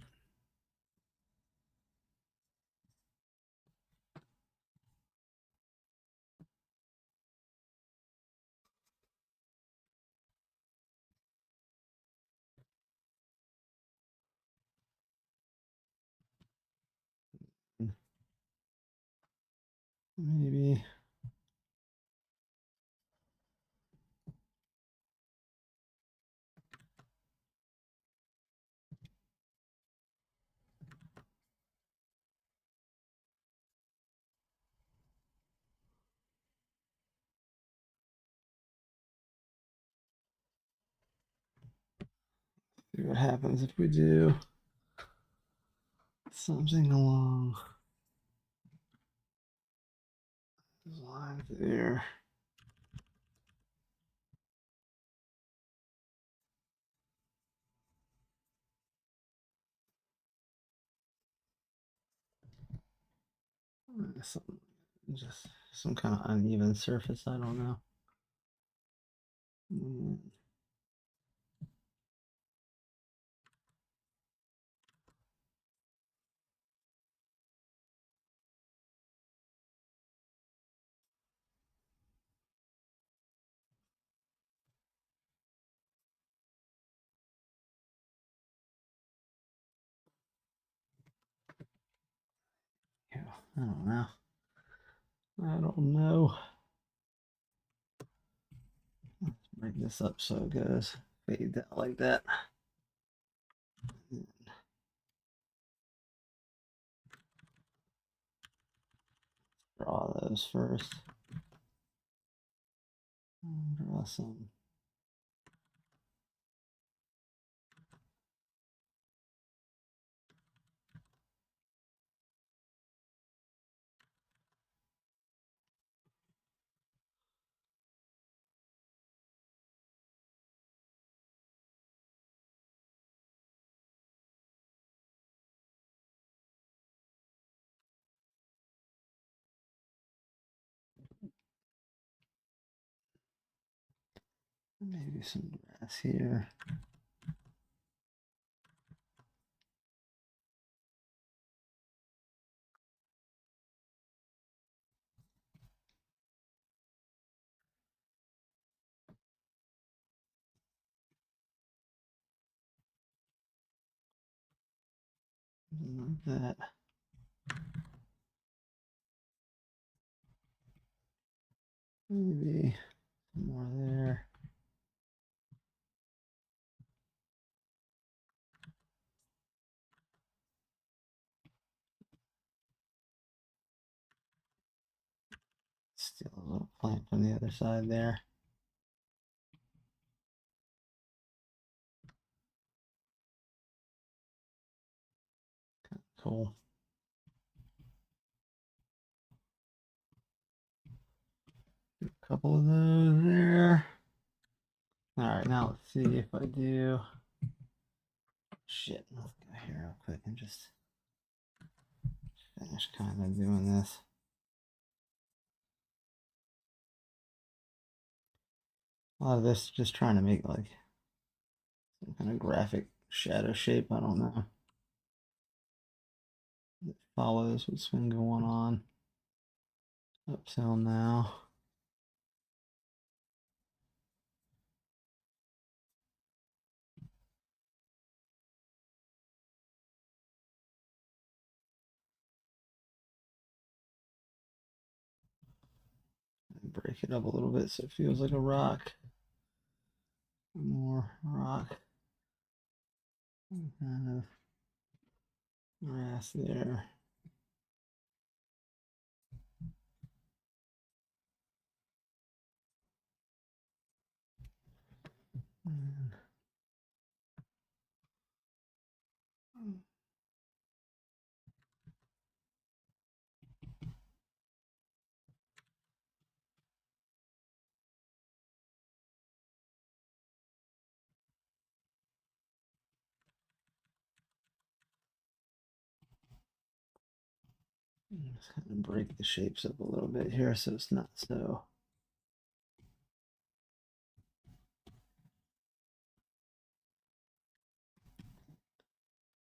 maybe. See what happens if we do something along those lines there. Some, just some kind of uneven surface. I don't know. Mm. Yeah, I don't know. I don't know. Let's break this up so it goes fade out like that. Draw those first. Draw some. Maybe some grass here. Like that. Maybe some more there. Still a little plant from the other side there. Cool. A couple of those there. All right, now let's see if I do. Shit, let's go here real quick and just finish kind of doing this. A lot of this just trying to make like some kind of graphic shadow shape. I don't know. It follows what's been going on up till now. Break it up a little bit so it feels like a rock. More rock. Kind of grass there. And just kind of break the shapes up a little bit here so it's not so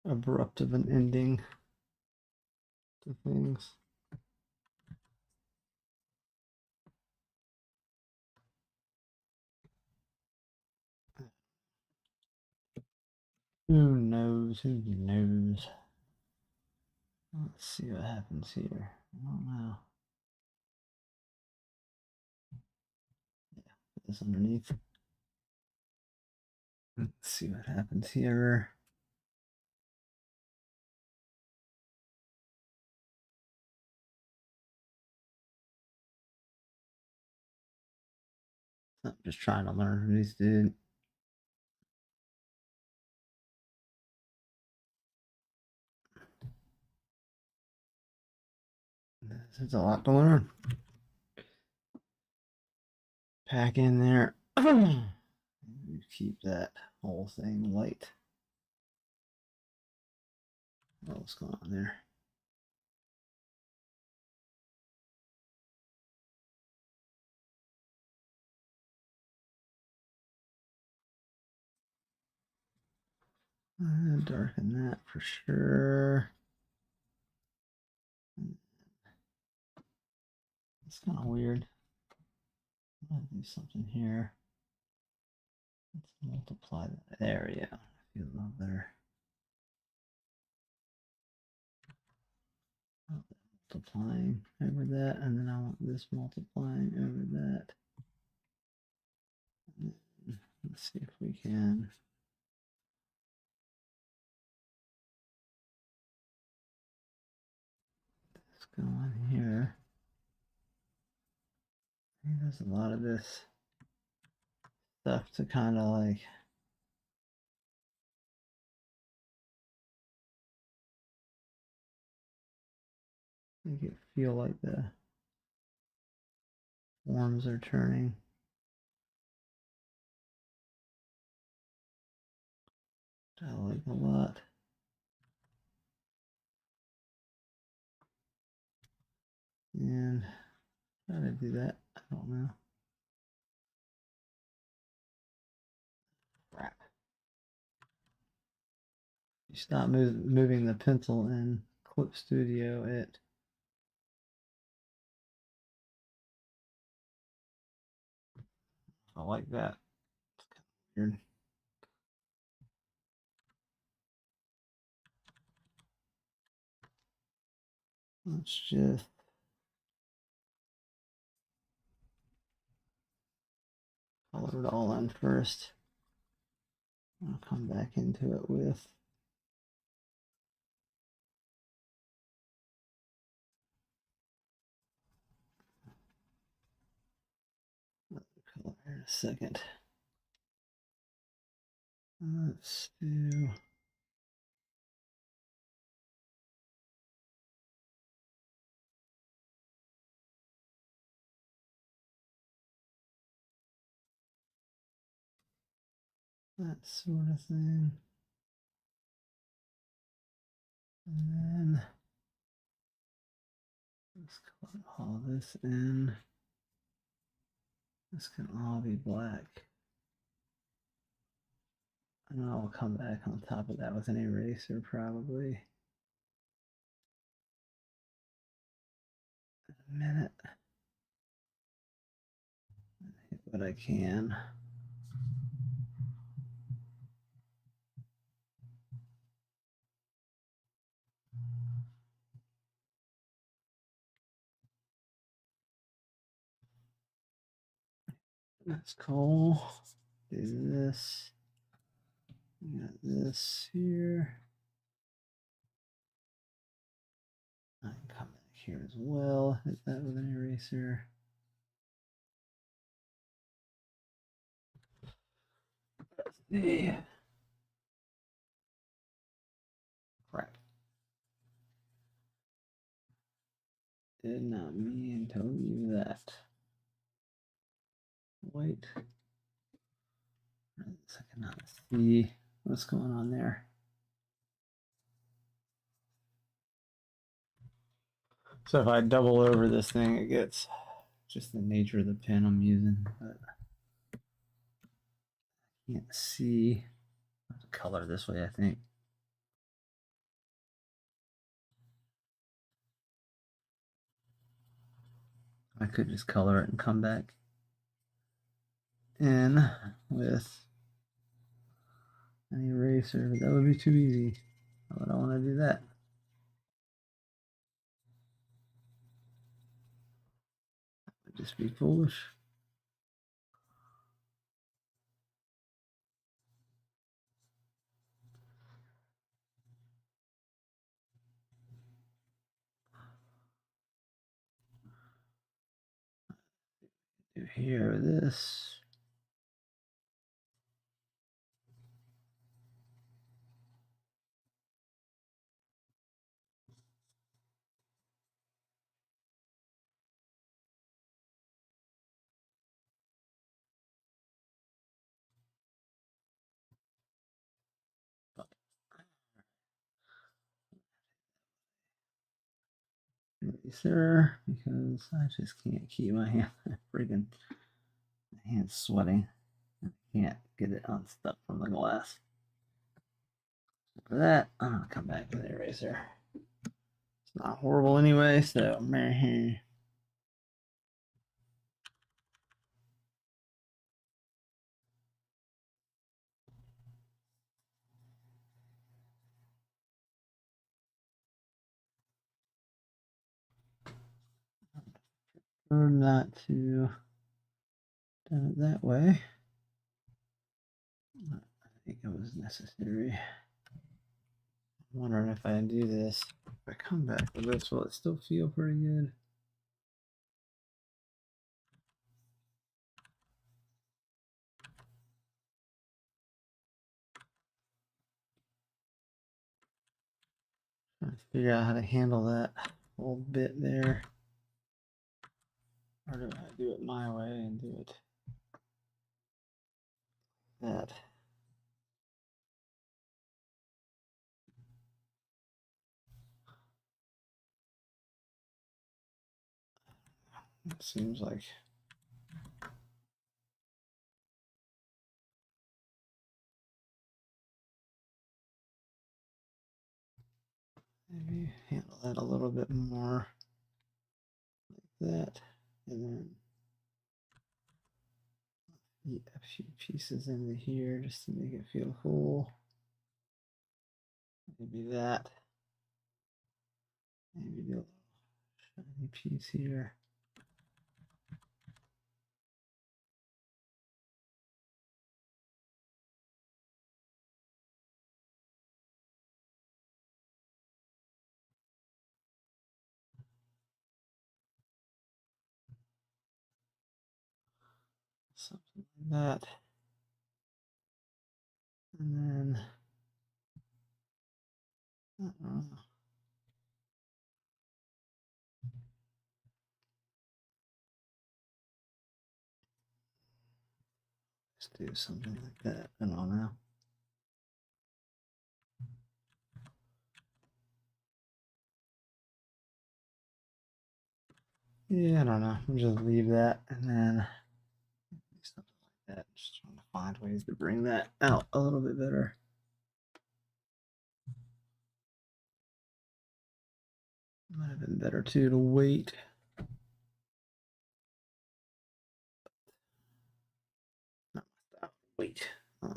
abrupt of an ending to things. Who knows? Who knows? Let's see what happens here. I don't know. Yeah, put this underneath. Let's see what happens here. I'm just trying to learn from these dudes. This is a lot to learn. Pack in there. Keep that whole thing light. What's going on there? Darken that for sure. It's kind of weird. I'm gonna do something here. Let's multiply that. There, yeah. I feel a lot better. Multiplying over that, and then I want this multiplying over that. Let's see if we can. Let's go on here. There's a lot of this stuff to kind of like make it feel like the forms are turning. Which I like a lot. And how to do that, I don't know. Crap. You stop moving the pencil in Clip Studio, I like that. It's kind of weird. Let's just color it all in first. I'll come back into it with color in a second. Let's do that sort of thing. And then let's color all this in. This can all be black. And I'll come back on top of that with an eraser probably. In a minute. Hit what I can. That's cool. Do this. We got this here. I can come back here as well. Hit that with an eraser. Let's see. Crap. Did not mean to leave that. Wait. I cannot see what's going on there. So if I double over this thing, it gets just the nature of the pen I'm using. But I can't see. I have to color this way, I think. I could just color it and come back in with an eraser, but that would be too easy. Why would I want to do that? That would just be foolish. Do here this. Eraser, because I just can't keep my hand freaking hands sweating. I can't get it unstuck from the glass. For that, I'm gonna come back with the eraser. It's not horrible anyway, so meh. Not to done it that way. I think it was necessary. I'm wondering if I do this, if I come back with this, will it still feel pretty good? Trying to figure out how to handle that little bit there. Or do I do it my way and do it that? It seems like maybe handle that a little bit more like that, and then a few pieces into here just to make it feel whole. Maybe that. Maybe do a little shiny piece here. Something like that. And then, I don't know. Let's do something like that. I don't know. Yeah, I don't know. We'll just leave that and then do something like that. Just trying to find ways to bring that out a little bit better. Might have been better too to wait. Not stop. Wait. Back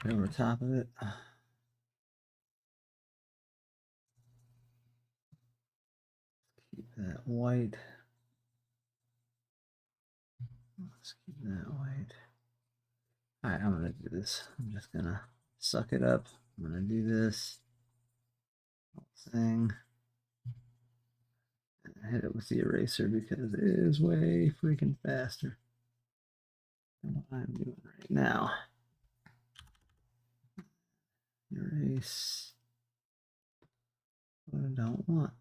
over top of it. Keep that white. Let's keep that white. All right, I'm gonna do this. I'm just gonna suck it up. I'm gonna do this whole thing and hit it with the eraser because it is way freaking faster than what I'm doing right now. Erase what I don't want.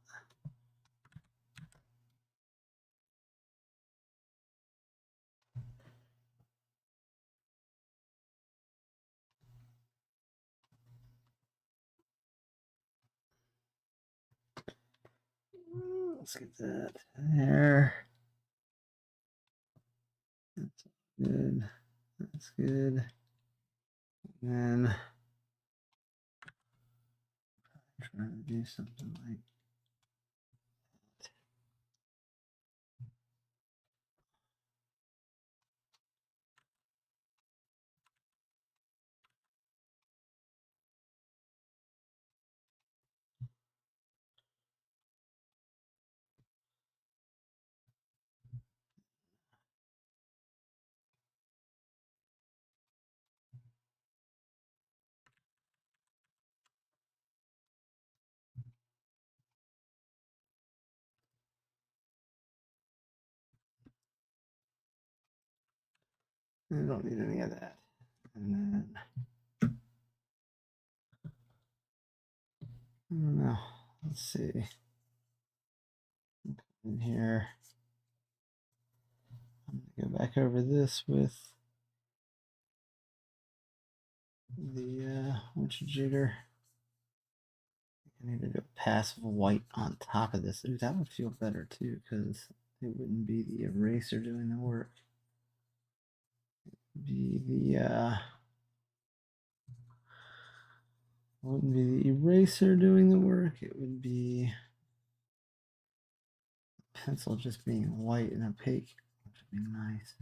Let's get that there. That's good. That's good. And then try to do something like that. I don't need any of that. And then I don't know. Let's see. In here, I'm gonna go back over this with the what's jigger. I need to do a passive white on top of this. Ooh, that would feel better too, because it wouldn't be the eraser doing the work. It'd be the wouldn't be the eraser doing the work, it would be pencil just being white and opaque, which would be nice.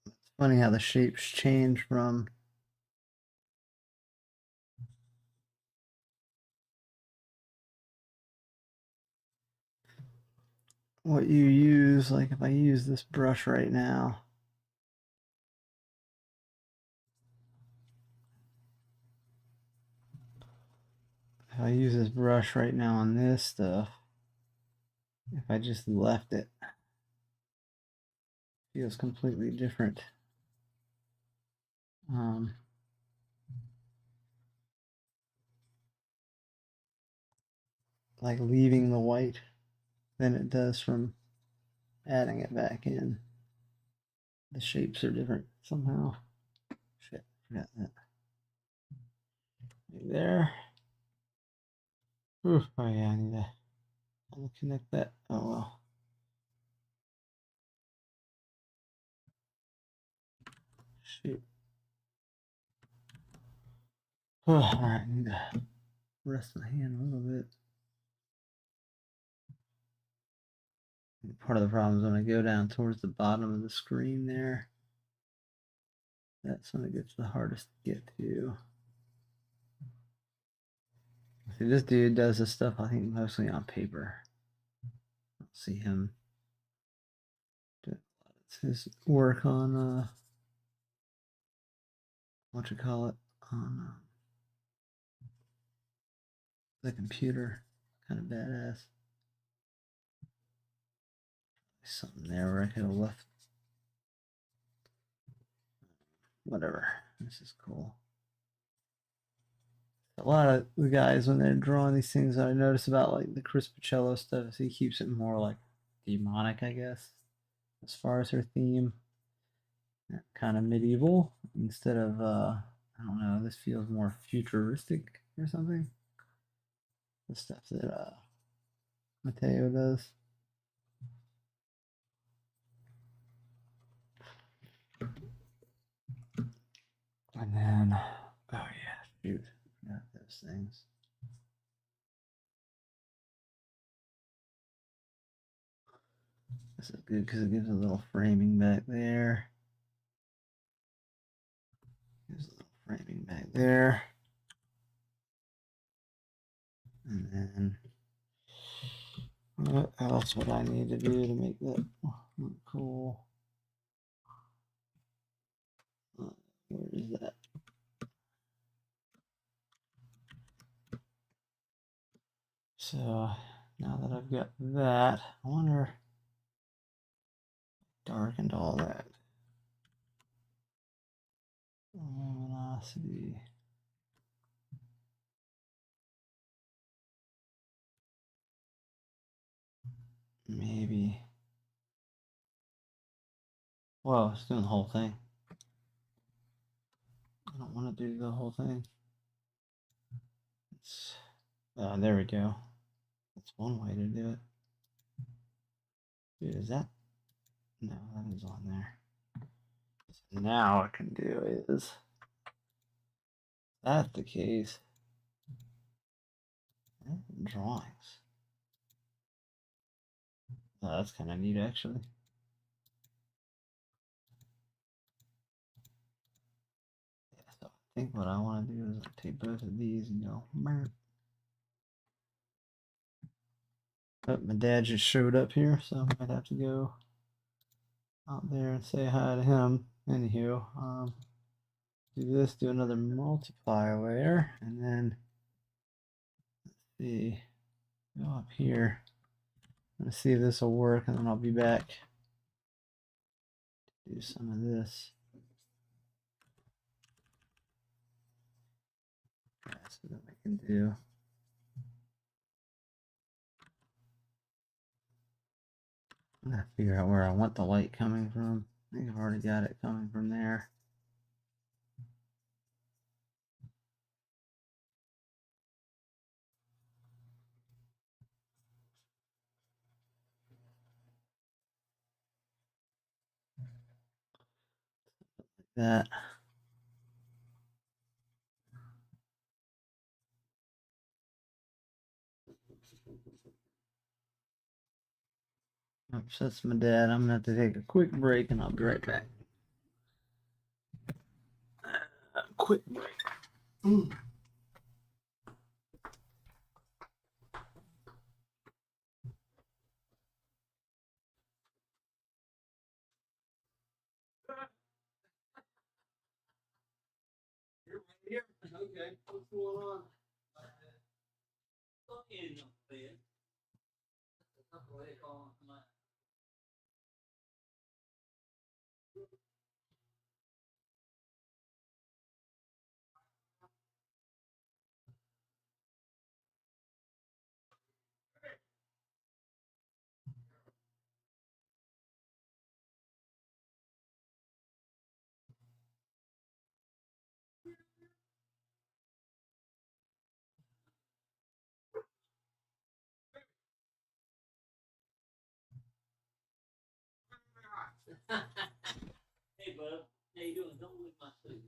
It's funny how the shapes change from what you use. Like if I use this brush right now, if I use this brush right now on this stuff, if I just left it, it feels completely different. Like leaving the white than it does from adding it back in. The shapes are different somehow. Shit, forgot that. Right there. Oof, oh yeah, I need to connect that. Oh well. Shoot. Oh, all right, I need to rest my hand a little bit. Part of the problem is when I go down towards the bottom of the screen there, that's when it gets the hardest to get to. See, this dude does this stuff, I think, mostly on paper. I don't see him do his work on, what you call it, on the computer. Kind of badass. Something there where I could have left. Whatever. This is cool. A lot of the guys, when they're drawing these things, I notice about like the Chris Pacello stuff, is he keeps it more like demonic, I guess, as far as her theme. Kind of medieval instead of, I don't know, this feels more futuristic or something. The stuff that Mateo does. And then, oh yeah, shoot, forgot those things. This is good because it gives a little framing back there. Gives a little framing back there. And then, what else would I need to do to make that look cool? Where is that? So now that I've got that, I wonder, darkened all that. Luminosity. Maybe. Well, it's doing the whole thing. I don't want to do the whole thing. It's, there we go. That's one way to do it. Dude, is that? No, that is on there. So now what I can do is, if that's the case, drawings. Oh, that's kind of neat, actually. Yeah, so I think what I want to do is take both of these and go. Oh, my dad just showed up here, so I might have to go out there and say hi to him. Anywho, do this, do another multiply layer, and then let's see, go up here. I'm gonna see if this will work, and then I'll be back. Do some of this. That's what I can do. I'm gonna figure out where I want the light coming from. I think I've already got it coming from there. that. Upsets my dad. I'm gonna have to take a quick break and I'll be right back. Quick break. You're right here. Okay, what's going on? Hey, bud. How you doing? Don't lick my food.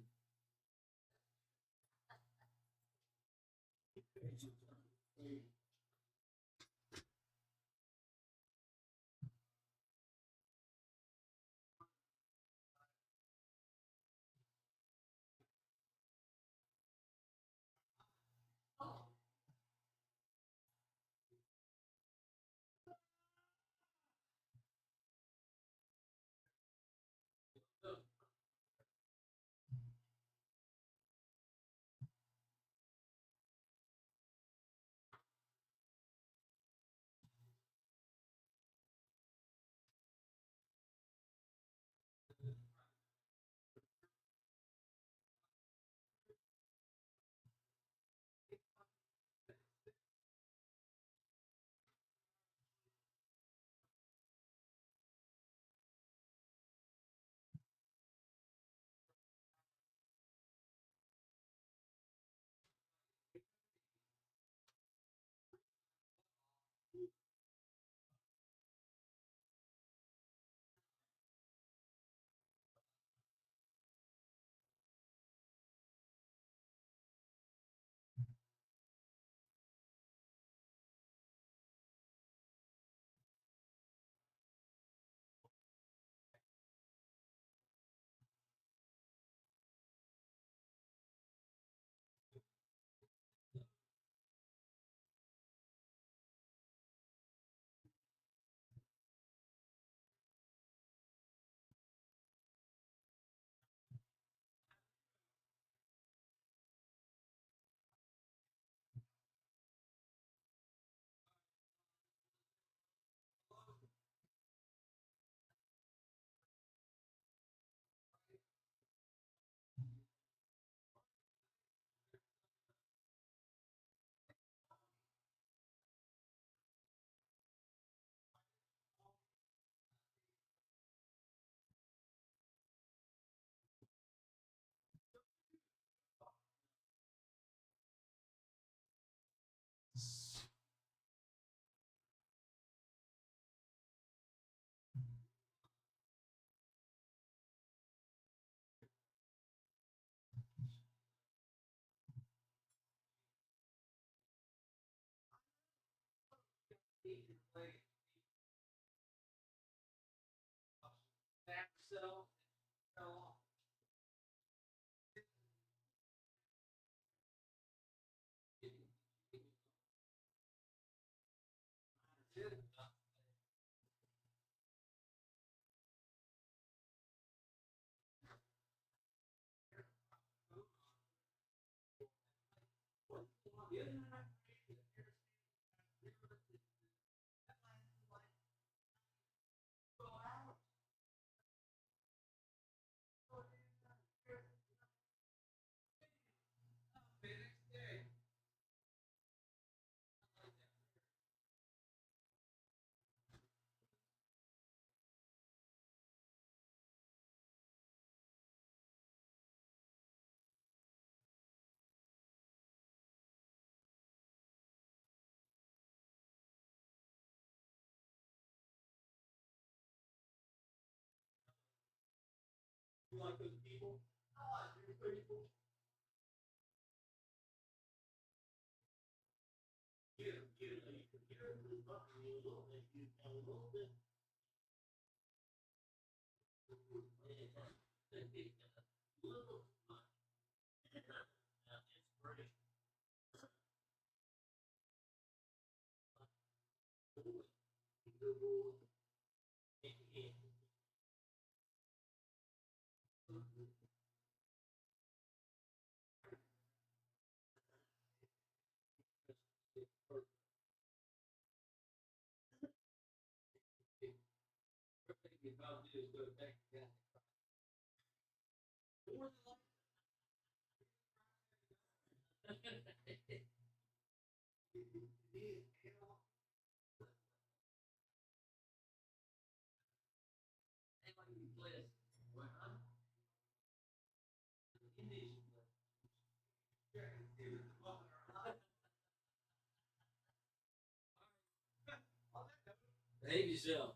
Behave yourself.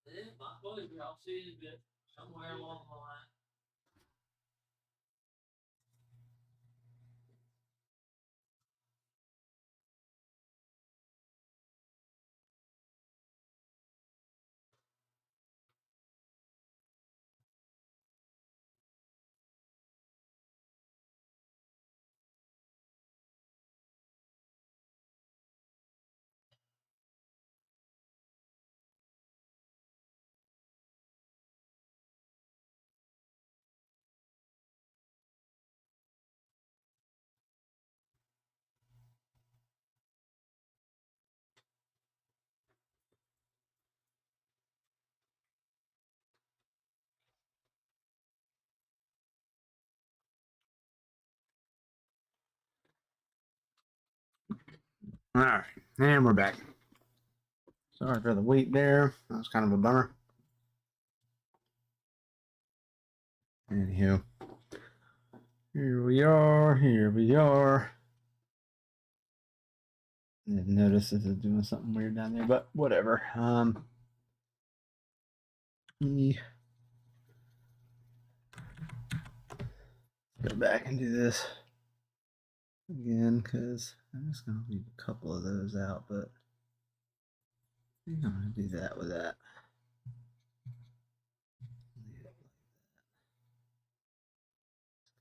Yeah, my pleasure. I'll see you in a bit. Somewhere along the line. All right, and we're back. Sorry for the wait there. That was kind of a bummer. Anywho, here we are. Here we are. I didn't notice this is doing something weird down there, but whatever. Go back and do this again because I'm just gonna leave a couple of those out, but I think I'm gonna do that with that.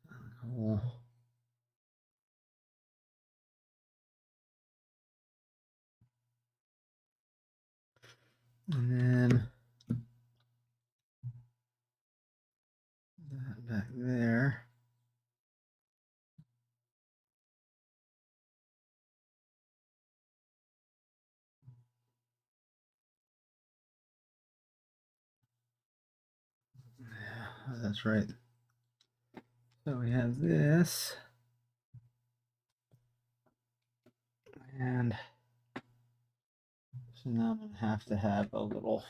Kind of cool. And then that back there. Yeah, that's right. So we have this. And so now I'm going to have a little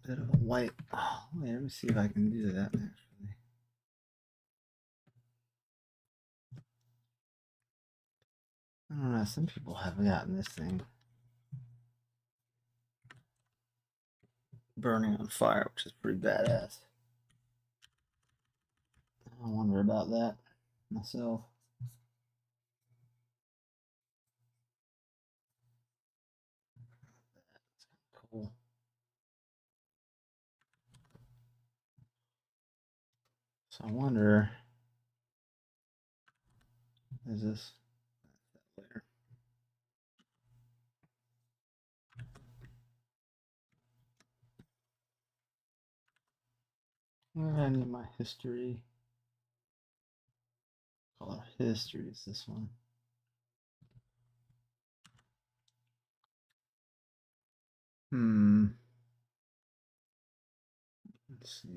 bit of a white. Oh, wait, let me see if I can do that actually. I don't know. Some people have gotten this thing burning on fire, which is pretty badass. I wonder about that myself. That's cool. So I wonder, is this later? I need my history. Color history is this one. Let's see.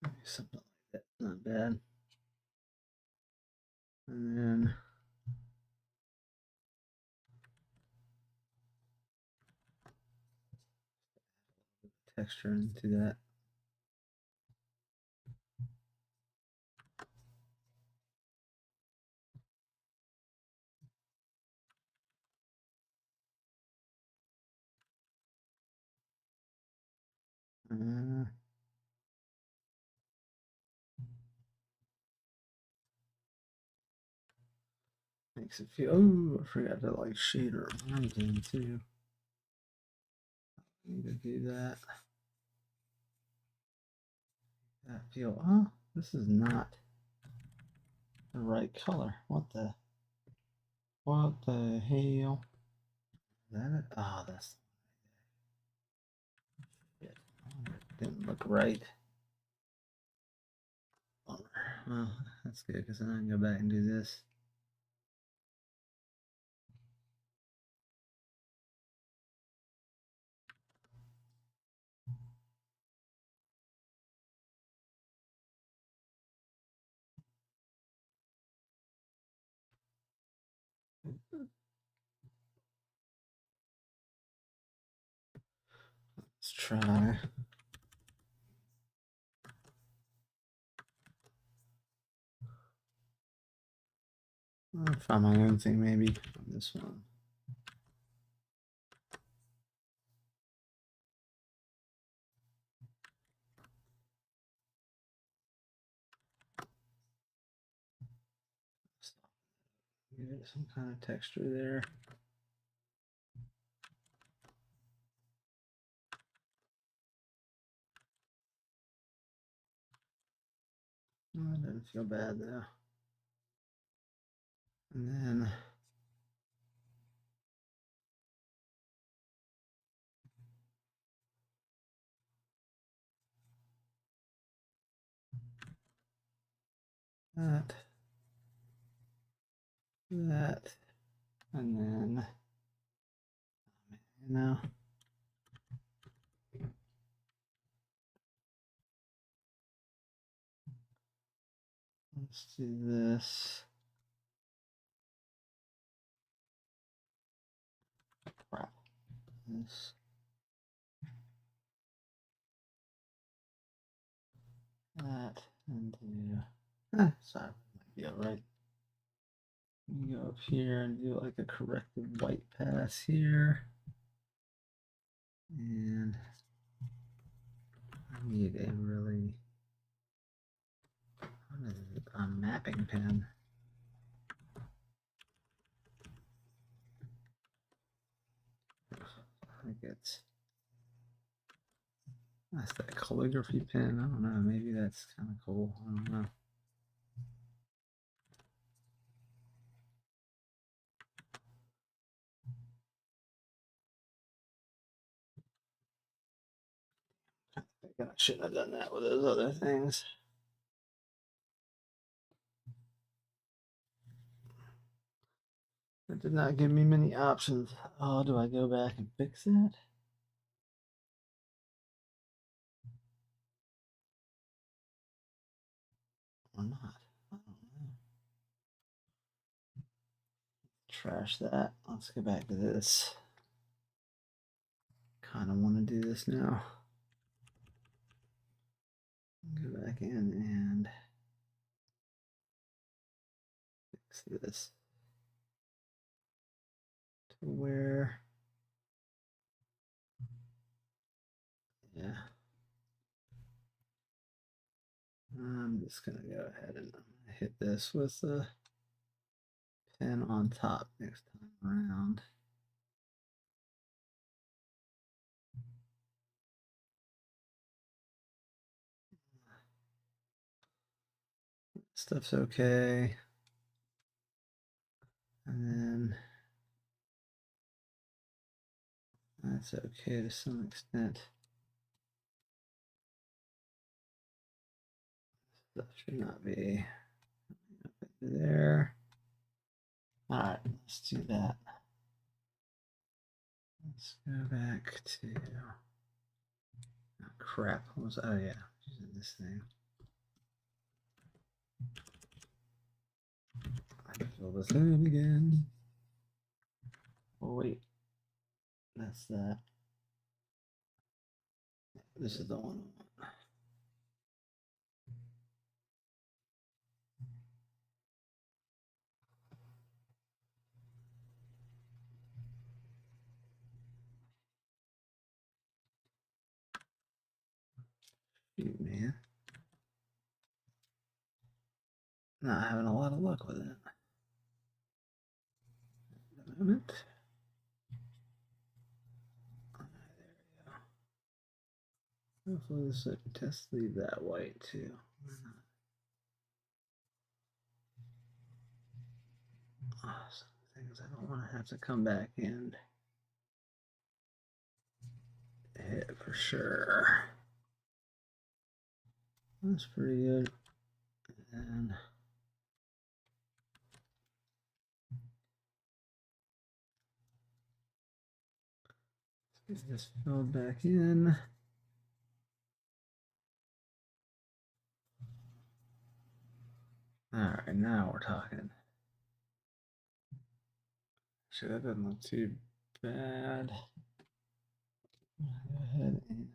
Let me something like that. Not bad. And then texture into that. Makes it feel. Oh, I forgot to like shader lines in too. Need to do that. That feel. Oh, this is not the right color. What the? What the hell? Is that it? Oh, that's. It didn't look right. Well, that's good because then I can go back and do this. Let's try. I'll find my own thing maybe on this one. Give it some kind of texture there. Oh, it doesn't feel bad though. And then that, that, and then, you know, let's do this. Crap. This. That, and do. Sorry, might be alright. You go up here and do like a corrected white pass here. And I need a really, what is it? A mapping pen. I think that's that calligraphy pen. I don't know. Maybe that's kind of cool. I don't know. I think I shouldn't have done that with those other things. It did not give me many options. Oh, do I go back and fix that? Or not? I don't know. Trash that. Let's go back to this. Kind of want to do this now. Go back in and fix this to where, yeah. I'm just gonna go ahead and hit this with the pen on top next time around. Stuff's okay. And then that's okay to some extent. That should not be up into there. All right, let's do that. Let's go back to, oh crap, what was, oh yeah, using this thing. I feel the same again. Oh wait, that's that. This is the one. Shoot, man. Not having a lot of luck with it at the moment. There we go. Hopefully this will test leave that white too. Oh, some things I don't want to have to come back and hit for sure. That's pretty good. And let's get this filled back in. All right, now we're talking. Actually, that doesn't look too bad. Go ahead and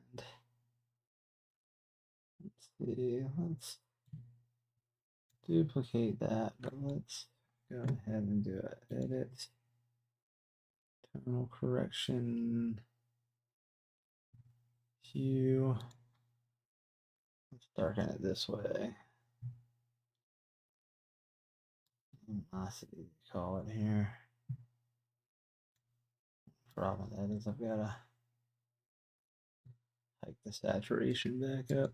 let's see. Let's duplicate that, but let's go ahead and do it. Edit, tonal correction, hue. Let's darken it this way. Luminosity, call it here. Problem with that is I've got to hike the saturation back up.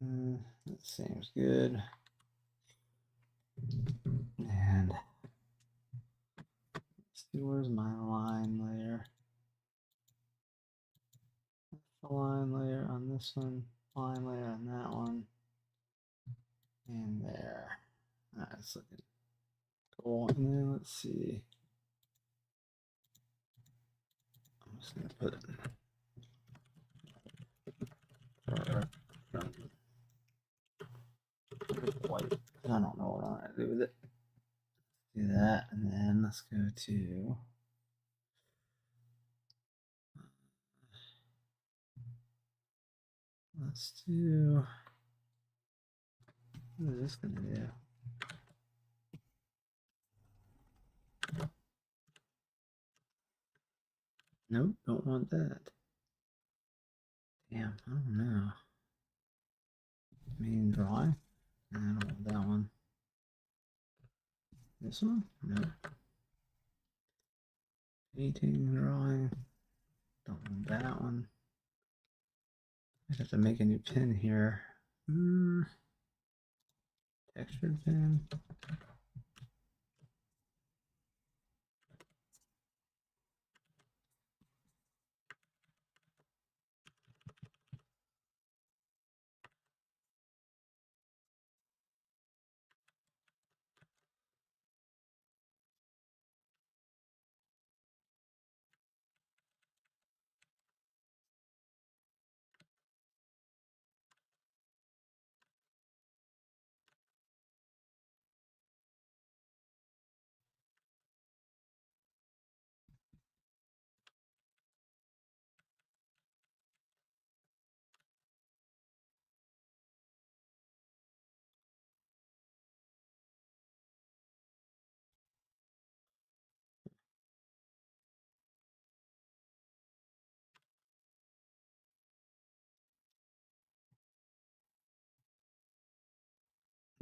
That seems good. And let's see, where's my line layer? That's the line layer on this one, line layer on that one, and there. That's looking cool. And then let's see. I'm just gonna put white. I don't know what I'm gonna do with it. Do that, and then let's go to let's do what is this gonna do? Nope, don't want that. Damn, I don't know. Main drawing. I don't want that one. This one? Nope. Painting, drawing. Don't want that one. I have to make a new pin here. Textured pin.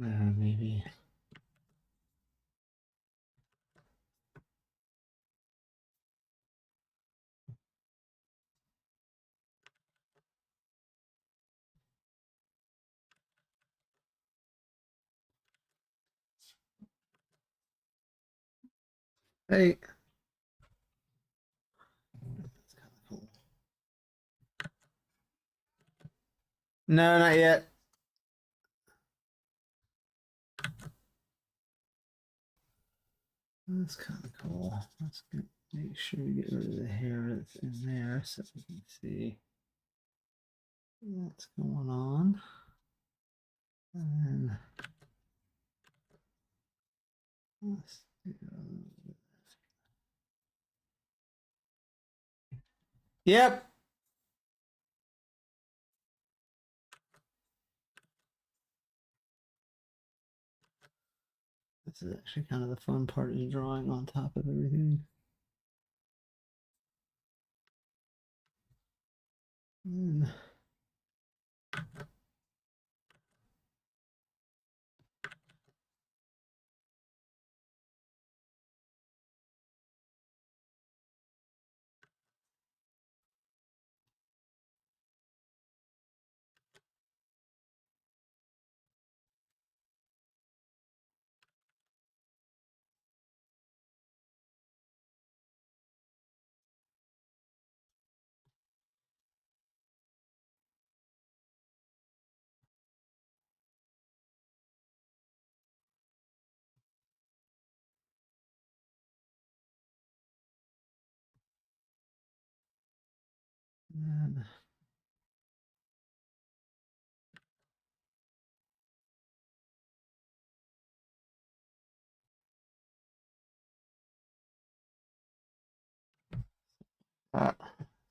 Maybe. Hey. That's kind of cool. No, not yet. That's kind of cool. Let's make sure we get rid of the hair that's in there so we can see what's going on. And let's do Yep. This is actually kind of the fun part is drawing on top of everything. And then that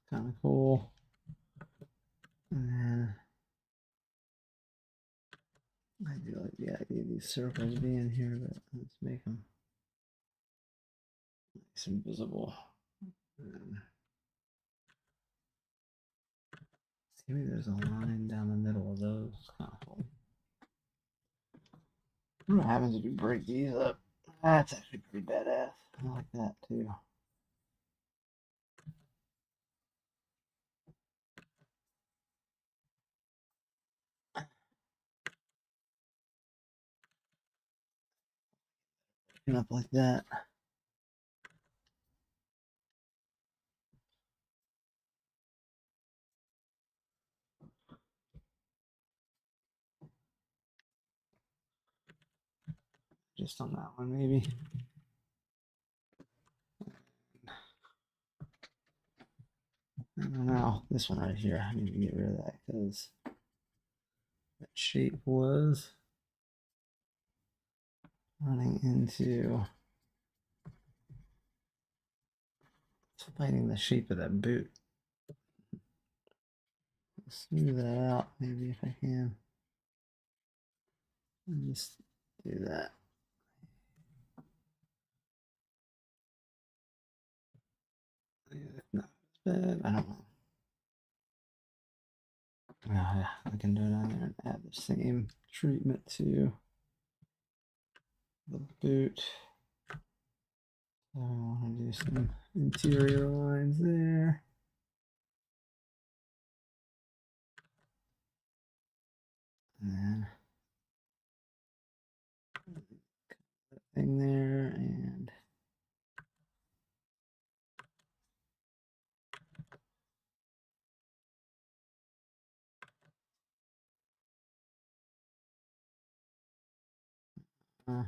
kind of cool. And then I do like the idea of these circles being here, but let's make them nice and visible. And see, maybe there's a line down the middle of those. Kind of cool. What happens if you break these up? That's actually pretty badass. I like that too. Up like that. Just on that one, maybe. I don't know. This one right here, I need to get rid of that because that shape was running into fighting the shape of that boot. Smooth that out, maybe if I can. And just do that. Not bad. I don't know. Oh, yeah, I can do it on there and add the same treatment to the boot. So I want to do some interior lines there. And then that thing there and uh,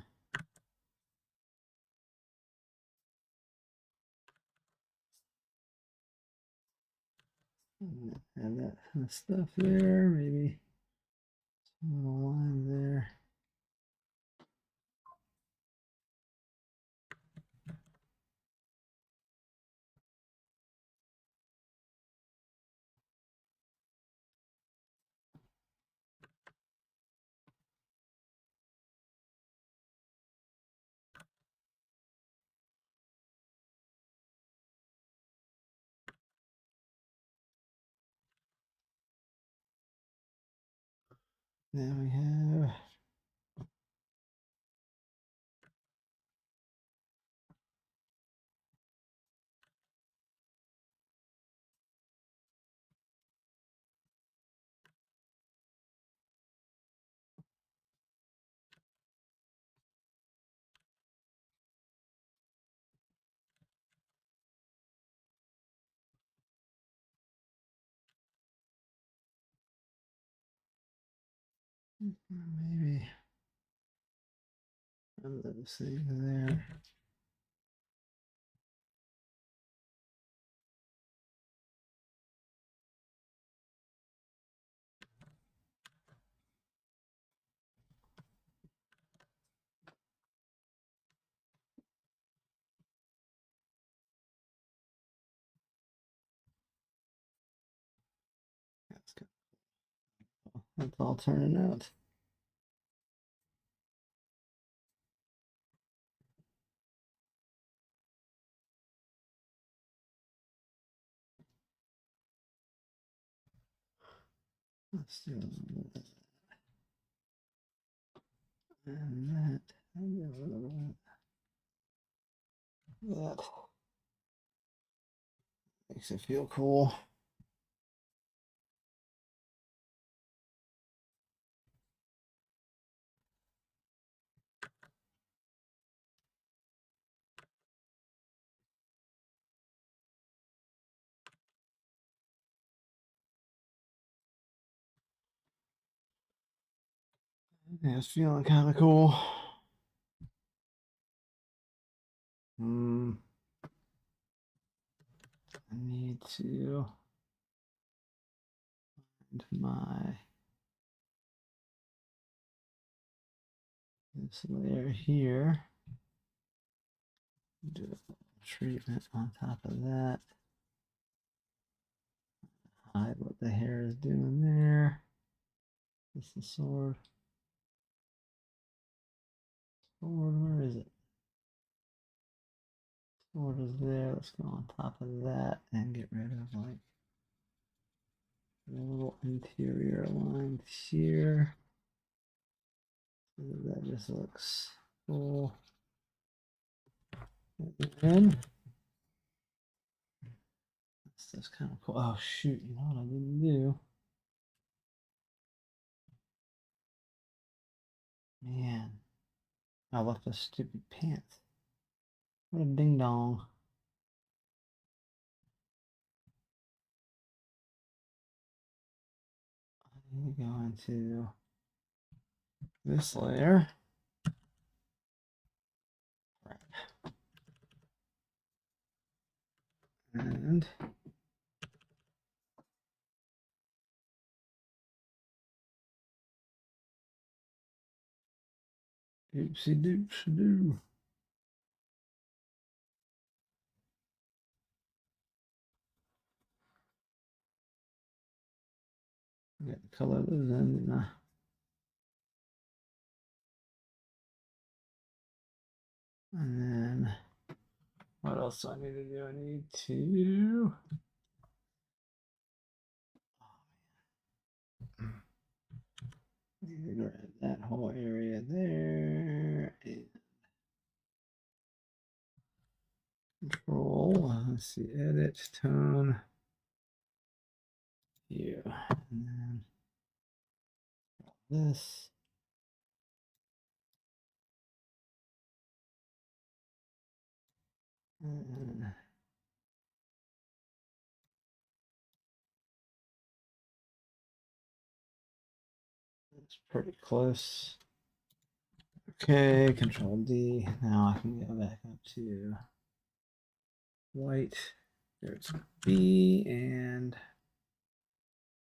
add that kind of stuff there. Maybe some little lines there. Now we have maybe some of those things there. That's all turning out. Let's do that. And that. That makes it feel cool. Yeah, it's feeling kind of cool. I need to find my this layer here. Do a treatment on top of that. Hide what the hair is doing there. This is the sword. Sword, where is it? Sword is there. Let's go on top of that and get rid of like the little interior lines here. So that just looks cool. And then that's just kind of cool. Oh shoot, you know what I didn't do? Man, I left the stupid pants. What a ding dong. I need to go into this layer. And oopsie doopsie doo. Got the color of those in, didn't I? And then what else do I need to do? I need to grab that whole area there and control. Let's see, edit tone here, and then this. And it's pretty close. Okay, control D. Now I can go back up to white. There's B and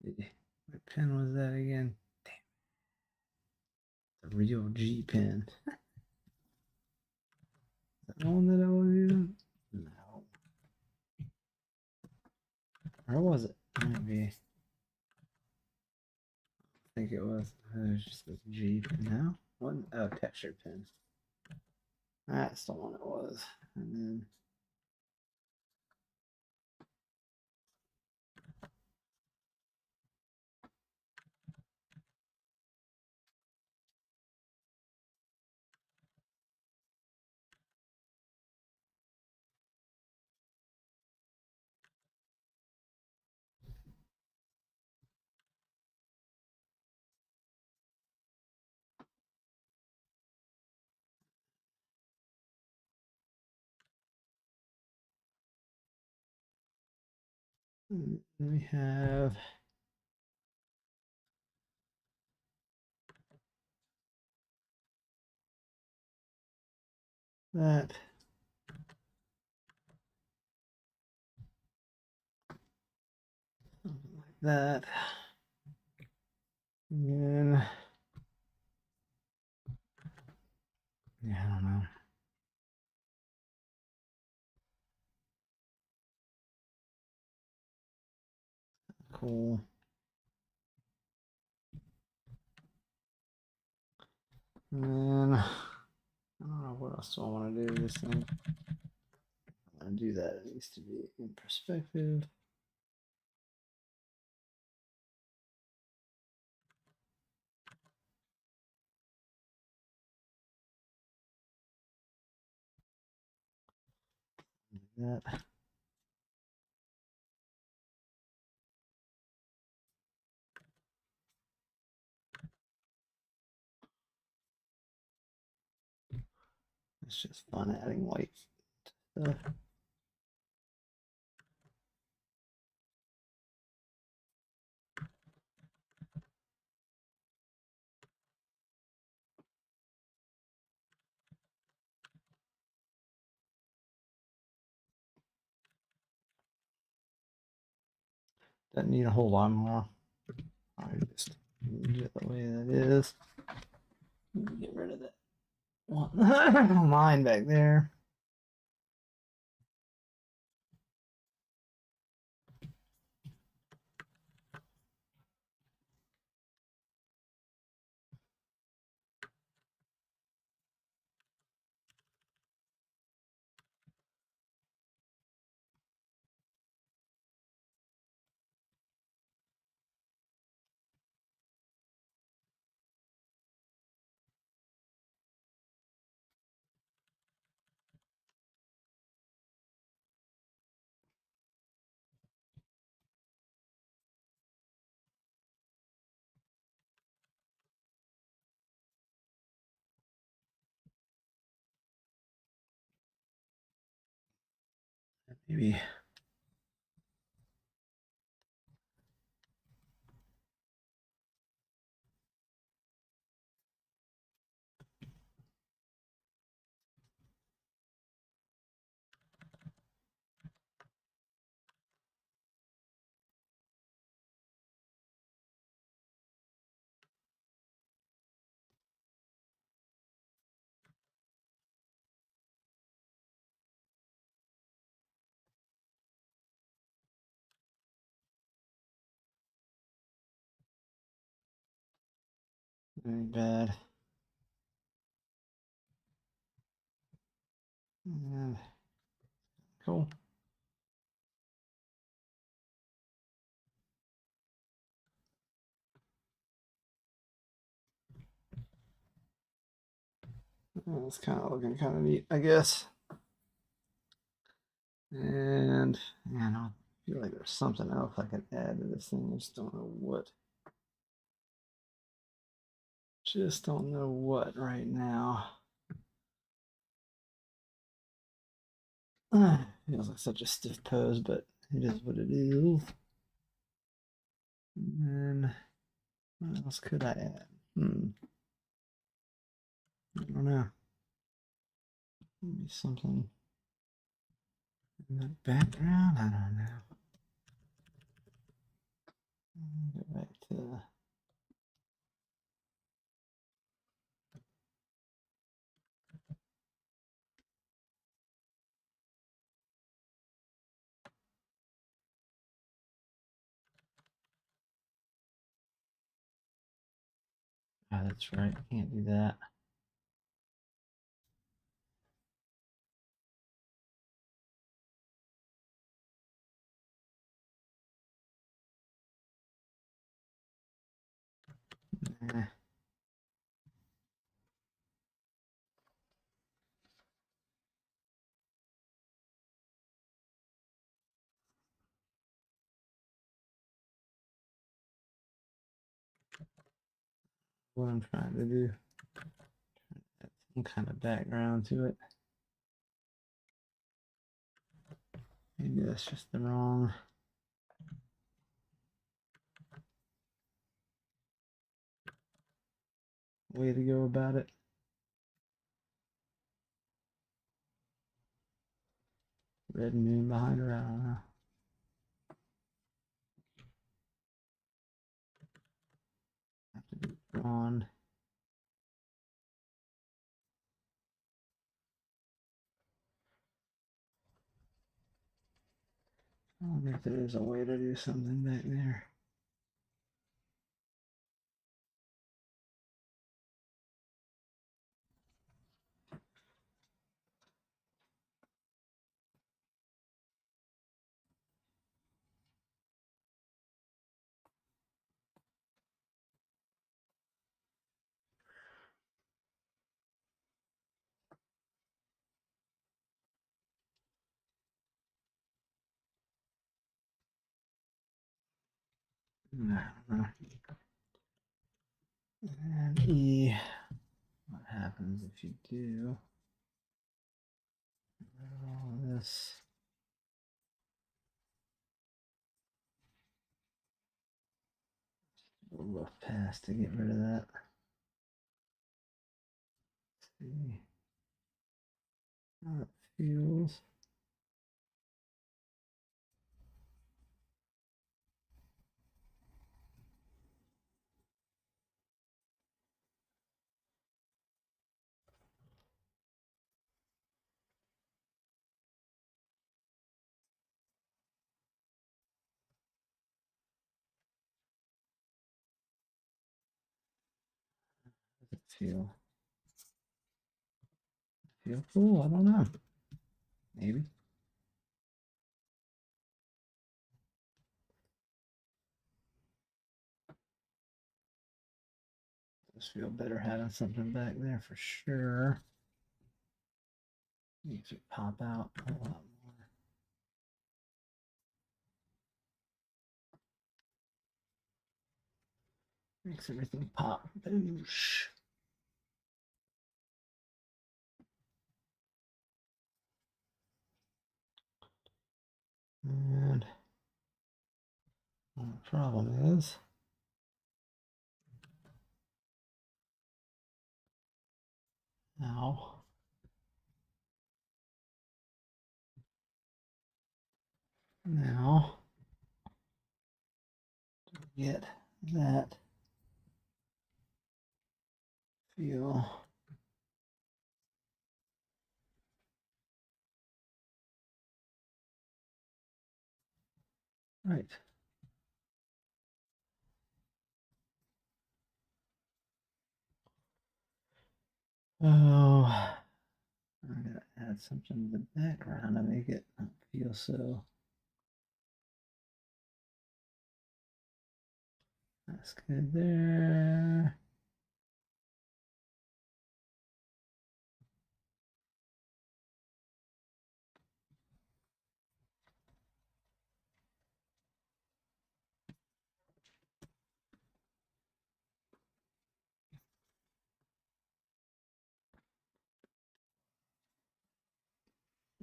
what pen was that again? Damn. The real G pen. Is that the one that I was using? No. Or was it? Maybe. I think it was. It was just a G pen now. One oh texture pen. That's the one it was. And then we have that. Something like that. And then yeah, I don't know. Cool. And then I don't know what else do I want to do with this thing. I'm gonna do that. It needs to be in perspective. Like that. It's just fun adding white stuff. Doesn't need a whole lot more. I just leave it the way that is. Get rid of that one line back there. Maybe very bad. And cool. It's kind of looking kind of neat, I guess. And man, I feel like there's something else I could add to this thing. I just don't know what. Just don't know what right now. Feels like such a stiff pose, but it is what it is. And what else could I add? I don't know. Maybe something in the background. I don't know. Go back to. Ah, that's right. Can't do that. Eh. What I'm trying to do. Add some kind of background to it. Maybe that's just the wrong way to go about it. Red moon behind her. I don't know. Have to be drawn. I wonder if there is a way to do something back there. I don't know. And E, what happens if you do all this? A rough pass to get rid of that. Let's see how it feels. Does it feel cool? I don't know. Maybe. Just feel better having something back there for sure. Makes it pop out a lot more. Makes everything pop. Boosh. And the problem is now to get that feel right. Oh, I'm gonna add something in the background to make it not feel so. That's good there.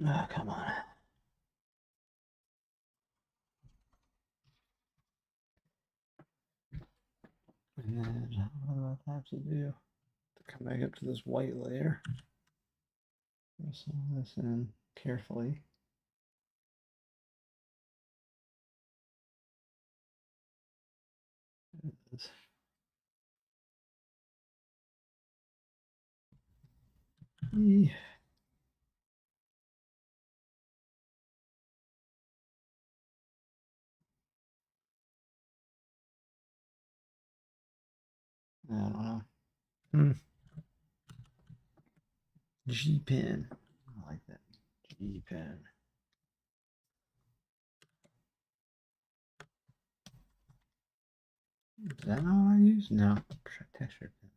Oh, come on. And what do I have to do to come back up to this white layer? Throw some of this in carefully. I don't know. G pen. I like that. G pen. Is that not what I use? No. Texture pen.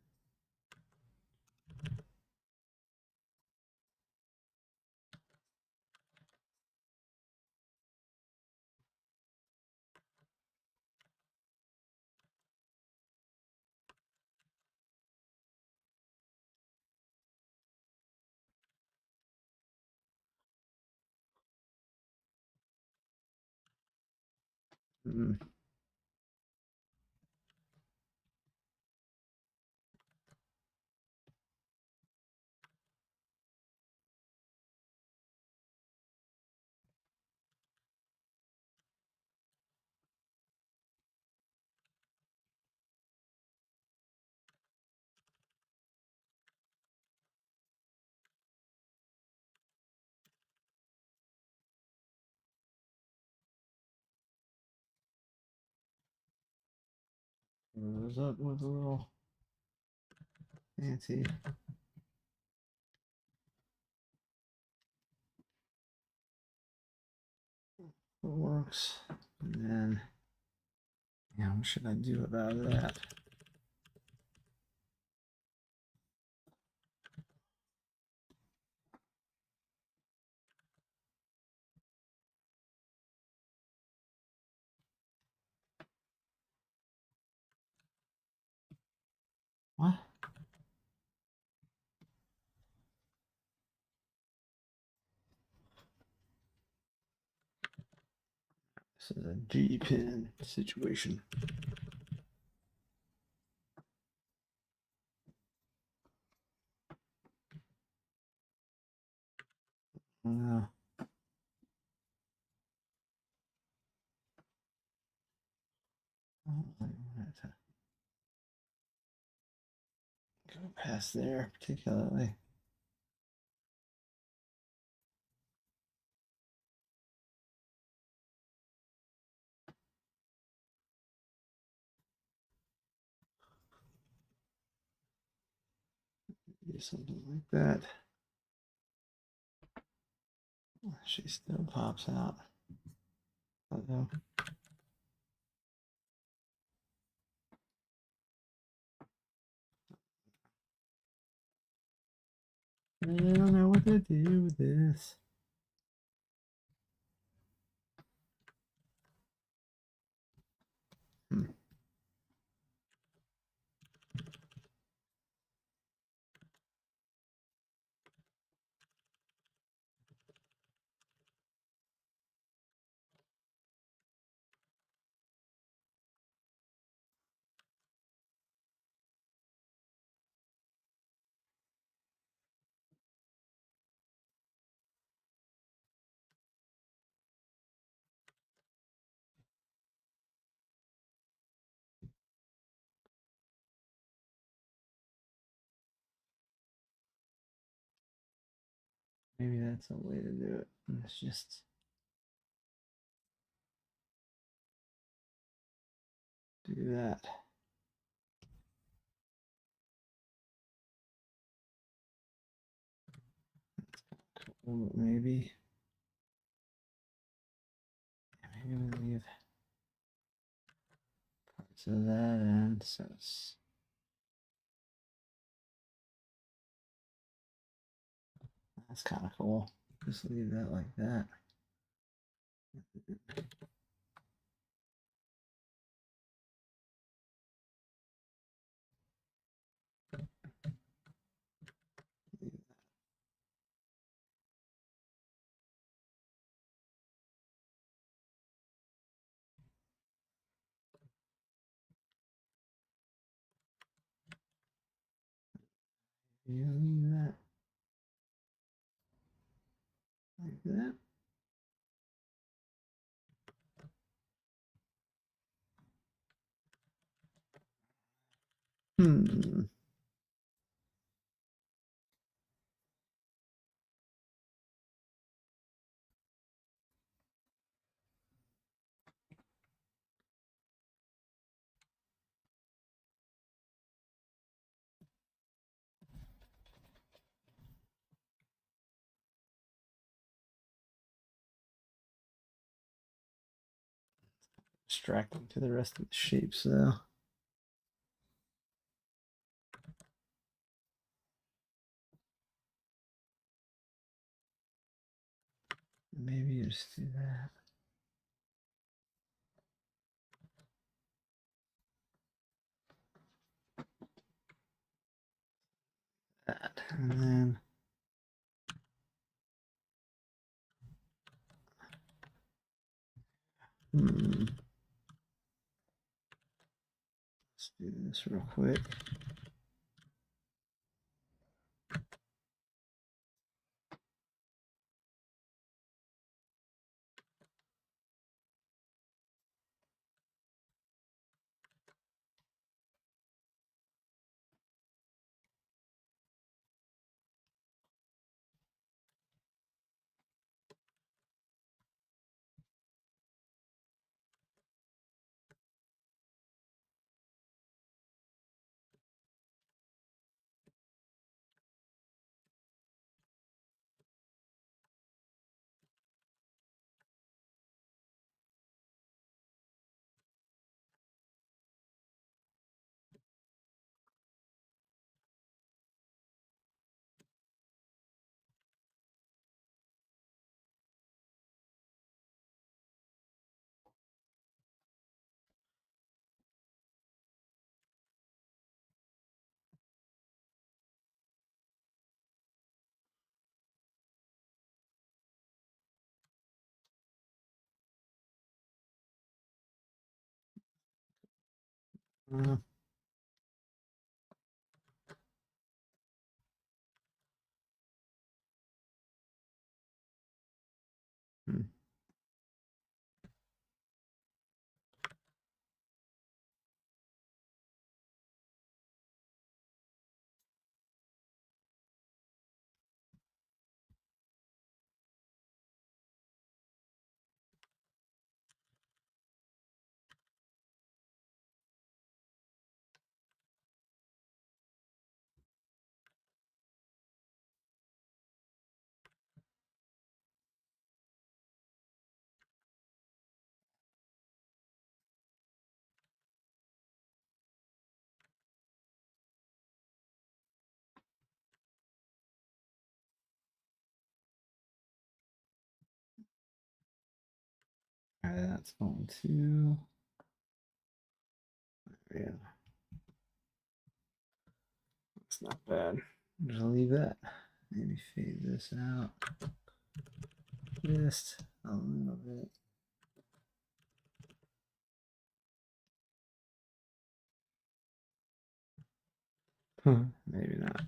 Mm. Those up with a little fancy works. And then, yeah, what should I do about that? This is a G pin situation. Uh, I wanted to go past there particularly. Do something like that. She still pops out. Uh-oh. I don't know what to do with this. Hmm. Maybe that's a way to do it. Let's just do that. Cool, maybe we leave parts of that and so that's kind of cool. Just leave that like that. Leave that like that. Hmm. Distracting to the rest of the shapes though. Maybe just do that. That and then let's do this real quick. Uh, hmm. That's going to, yeah, it's not bad. Just leave that. Maybe fade this out just a little bit. Maybe not.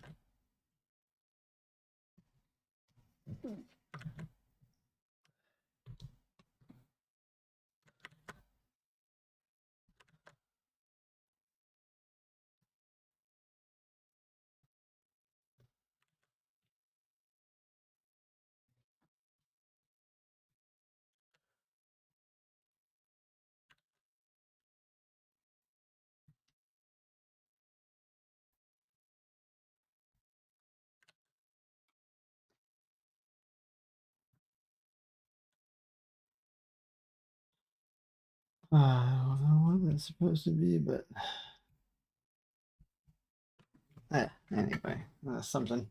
I don't know what that's supposed to be, but anyway, something.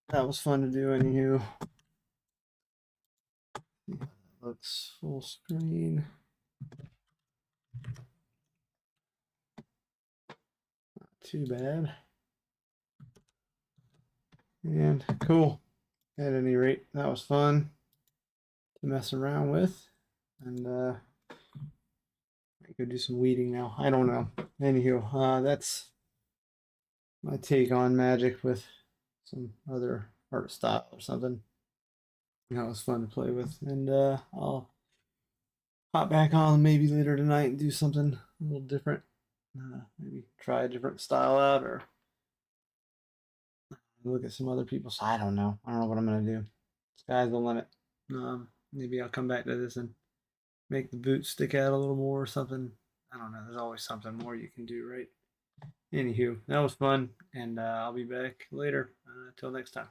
That was fun to do, anywho. Looks full screen. Not too bad. And cool. At any rate, that was fun to mess around with. And I could do some weeding now. I don't know. Anywho, that's my take on Magic with some other art style or something. That was fun to play with. And I'll hop back on maybe later tonight and do something a little different. Maybe try a different style out or look at some other people's. I don't know. I don't know what I'm gonna do. Sky's the limit. Maybe I'll come back to this and make the boots stick out a little more or something. I don't know. There's always something more you can do, right? Anywho, that was fun, and I'll be back later. Till next time.